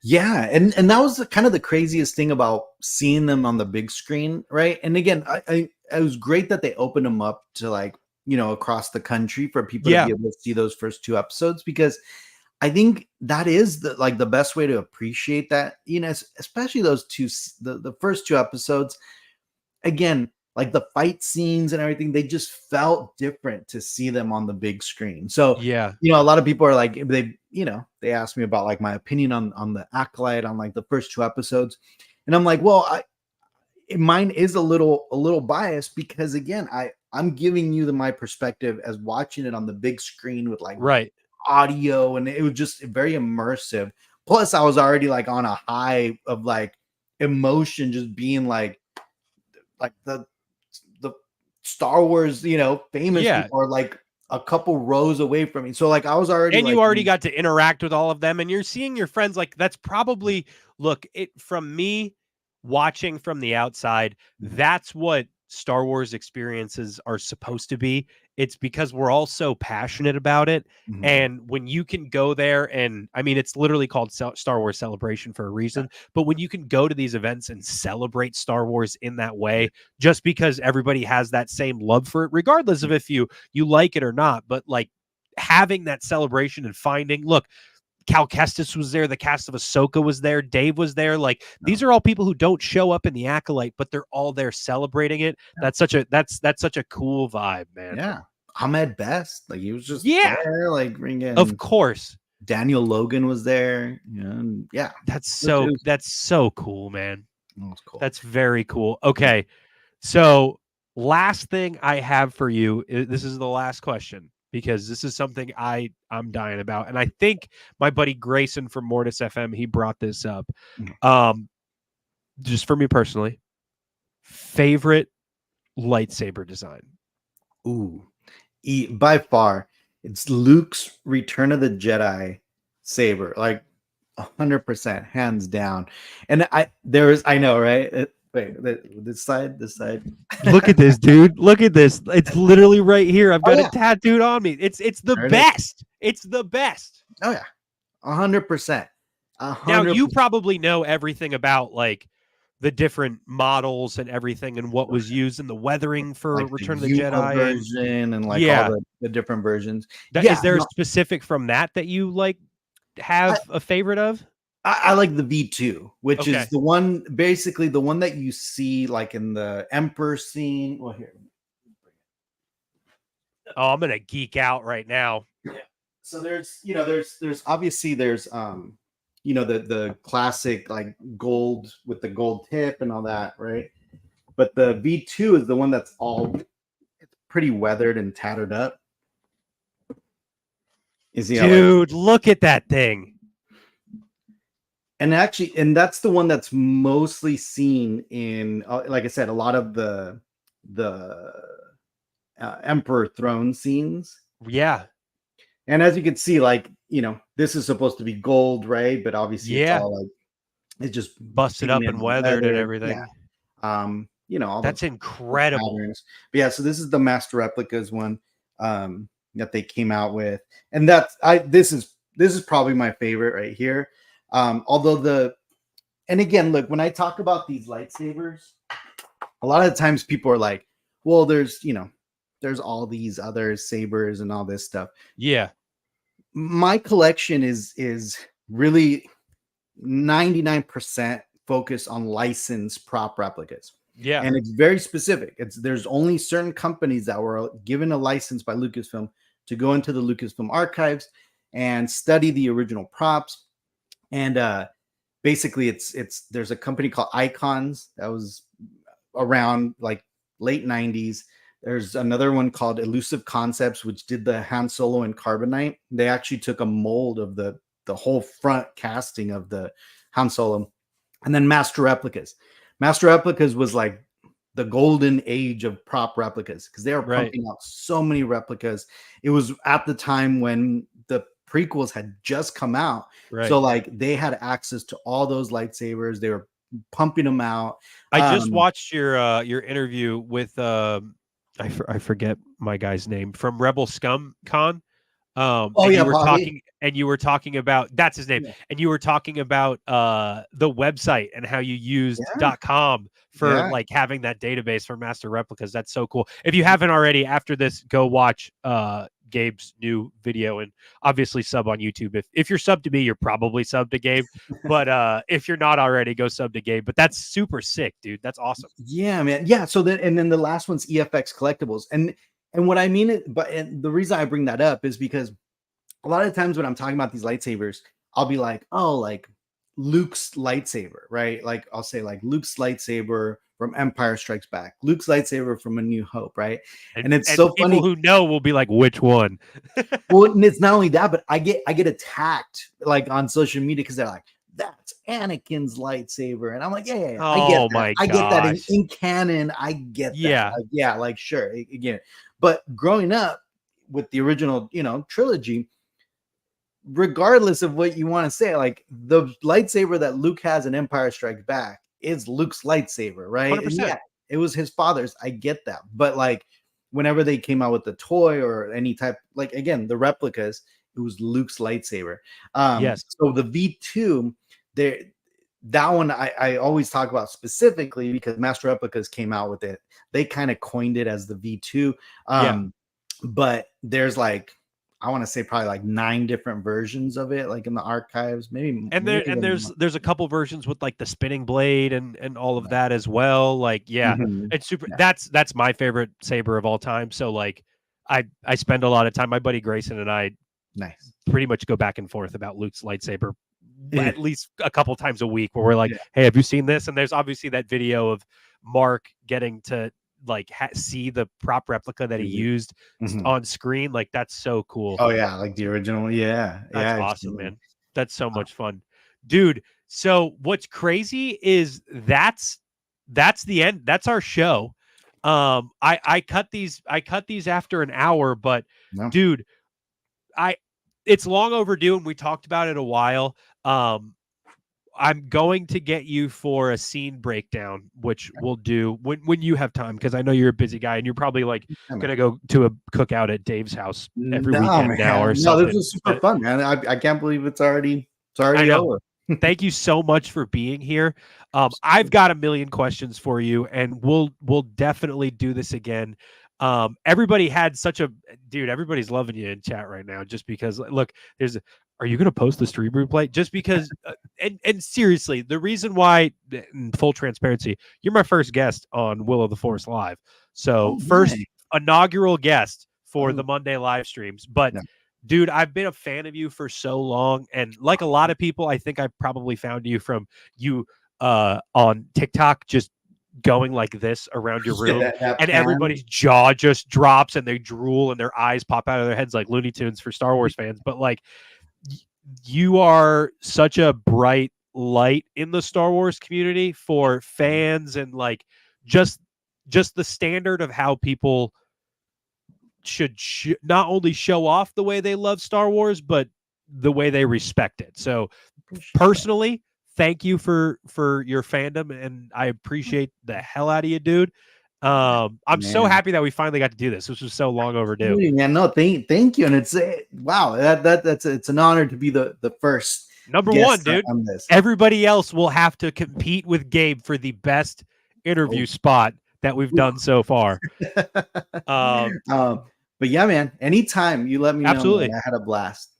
Yeah, and that was kind of the craziest thing about seeing them on the big screen, right? And again, I it was great that they opened them up to, like, you know, across the country for people to be able to see those first 2 episodes, because I think that is the best way to appreciate that, you know, especially those the first 2 episodes. Again, like the fight scenes and everything, they just felt different to see them on the big screen. So, you know, a lot of people are like, they asked me about like my opinion on the Acolyte on like the first 2 episodes. And I'm like, well, mine is a little biased, because again, I'm giving you my perspective as watching it on the big screen with like audio, and it was just very immersive. Plus I was already like on a high of like emotion, just being like the Star Wars, you know, famous people are like a couple rows away from me. So like I was already, and you already got to interact with all of them, and you're seeing your friends. Like, that's probably, look, it from me watching from the outside, that's what Star Wars experiences are supposed to be. It's because we're all so passionate about it. And when you can go there, and I mean, it's literally called Star Wars Celebration for a reason, but when you can go to these events and celebrate Star Wars in that way, just because everybody has that same love for it, regardless of if you like it or not, but like having that celebration and finding, look, Cal Kestis was there, the cast of Ahsoka was there, Dave was there. Like, these are all people who don't show up in the Acolyte, but they're all there celebrating it. That's such a cool vibe, man. Yeah. Ahmed Best, like he was just there, like ringing. Of course. Daniel Logan was there. And That's so cool, man. That's cool. That's very cool. Okay. So last thing I have for you, this is the last question, because this is something I'm dying about. And I think my buddy Grayson from Mortis FM, he brought this up. Just for me personally, favorite lightsaber design. Ooh, by far, it's Luke's Return of the Jedi saber, like 100%, hands down. And I know, right? Wait, this side. Look at this, dude. Look at this. It's literally right here. I've got it tattooed on me. It's the best. It's the best. Oh yeah, 100%. Now you probably know everything about like the different models and everything, and what was used in the weathering for like Return of the Jedi version, and like all the different versions. Is there a specific from that you like have a favorite of? I like the V2, which is the one, basically the one that you see like in the Emperor scene. Well, here. Oh, I'm gonna geek out right now. Yeah. So there's obviously the classic like gold with the gold tip and all that, right? But the V2 is the one that's it's pretty weathered and tattered up. Dude, look at that thing. And that's the one that's mostly seen in, like I said, a lot of the Emperor throne scenes. Yeah. And as you can see, like, you know, this is supposed to be gold, right? But obviously it's all like, it's just busted up and weathered and everything. Yeah. You know, all that's incredible. Patterns. But yeah, so this is the Master Replicas one. that they came out with, and this is probably my favorite right here. Although and again, look, when I talk about these lightsabers, a lot of times people are like, well, there's all these other sabers and all this stuff. Yeah. My collection is really 99% focused on licensed prop replicas. Yeah. And it's very specific. There's only certain companies that were given a license by Lucasfilm to go into the Lucasfilm archives and study the original props. And basically there's a company called Icons that was around like late 90s. There's another one called Elusive Concepts, which did the Han Solo and Carbonite. They actually took a mold of the whole front casting of the Han Solo. And then Master Replicas. Master Replicas was like the golden age of prop replicas because they were pumping out so many replicas. It was at the time when the prequels had just come out. Right. So like they had access to all those lightsabers. They were pumping them out. I just watched your interview with I forget my guy's name from Rebel Scum Con. You were talking about that's his name, and you were talking about the website and how you used .com for like having that database for master replicas. That's so cool. If you haven't already, after this, go watch Gabe's new video and obviously sub on YouTube. If you're sub to me, you're probably sub to Gabe, but if you're not already, go sub to Gabe. But that's super sick, dude. That's awesome. Yeah, man. Yeah. So then the last one's EFX Collectibles, and what I mean and the reason I bring that up is because a lot of times when I'm talking about these lightsabers, I'll be like, oh, like Luke's lightsaber, right? Like I'll say like Luke's lightsaber from Empire Strikes Back, Luke's lightsaber from A New Hope, right? And it's so people funny. Who know will be like, which one? Well, and it's not only that, but I get attacked like on social media because they're like, that's Anakin's lightsaber, and I'm like, yeah. Oh I get that in canon. I get that. Yeah, like sure, again. But growing up with the original, trilogy, regardless of what you want to say, like the lightsaber that Luke has in Empire Strikes Back is Luke's lightsaber, right? And yeah, it was his father's. I get that. But like whenever they came out with the toy or any type, like again, the replicas, it was Luke's lightsaber. Yes. So the V2, that one I always talk about specifically because Master Replicas came out with it. They kind of coined it as the V2. But there's like, I want to say probably like 9 different versions of it, like in the archives, maybe. And there's a couple versions with like the spinning blade and all of that as well. Like, it's super. Yeah. That's my favorite saber of all time. So like, I spend a lot of time. My buddy Grayson and I pretty much go back and forth about Luke's lightsaber at least a couple times a week where we're like, hey, have you seen this? And there's obviously that video of Mark getting to like see the prop replica that he used on screen. Like that's so cool. Oh yeah, like the original. That's awesome, man. That's so much fun, dude. So what's crazy is that's the end. That's our show. I cut these after an hour, but dude, it's long overdue, and we talked about it a while. I'm going to get you for a scene breakdown, which we'll do when you have time, because I know you're a busy guy and you're probably like gonna go to a cookout at Dave's house every weekend now or something. No, this is super fun, man. I can't believe it's already over. Thank you so much for being here. I've got a million questions for you, and we'll definitely do this again. Everybody had everybody's loving you in chat right now, just because look, are you going to post the stream replay? Just because, and seriously, the reason why, in full transparency, you're my first guest on Will of the Force Live. So first inaugural guest for the Monday live streams. But dude, I've been a fan of you for so long. And like a lot of people, I think I probably found you from you on TikTok, just going like this around your room, and everybody's jaw just drops and they drool and their eyes pop out of their heads like Looney Tunes for Star Wars fans. But like, you are such a bright light in the Star Wars community for fans, and like just the standard of how people should not only show off the way they love Star Wars, but the way they respect it. So personally, thank you for your fandom, and I appreciate the hell out of you, dude. I'm so Man. happy that we finally got to do this. This was so long overdue. Absolutely, man. No, thank you. And it's wow, it's an honor to be the first Number guest one, dude. on this. Everybody else will have to compete with Gabe for the best interview spot that we've done so far. But yeah, man, anytime you let me Absolutely. know, man, I had a blast.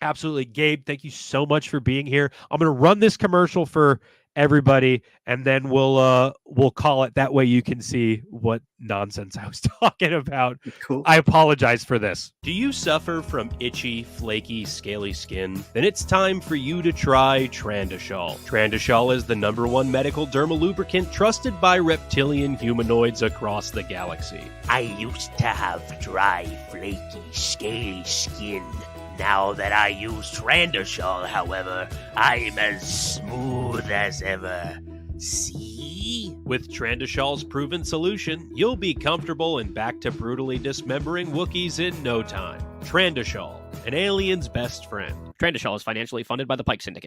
Absolutely. Gabe, thank you so much for being here. I'm going to run this commercial for everybody, and then we'll call it. That way you can see what nonsense I was talking about. Cool. I apologize for this. Do you suffer from itchy, flaky, scaly skin? Then it's time for you to try Trandashol. Trandashol is the #1 medical dermal lubricant trusted by reptilian humanoids across the galaxy. I used to have dry, flaky, scaly skin. Now that I use Trandashol, however, I'm as smooth as ever. See? With Trandashol's proven solution, you'll be comfortable and back to brutally dismembering Wookiees in no time. Trandashol, an alien's best friend. Trandashol is financially funded by the Pike Syndicate.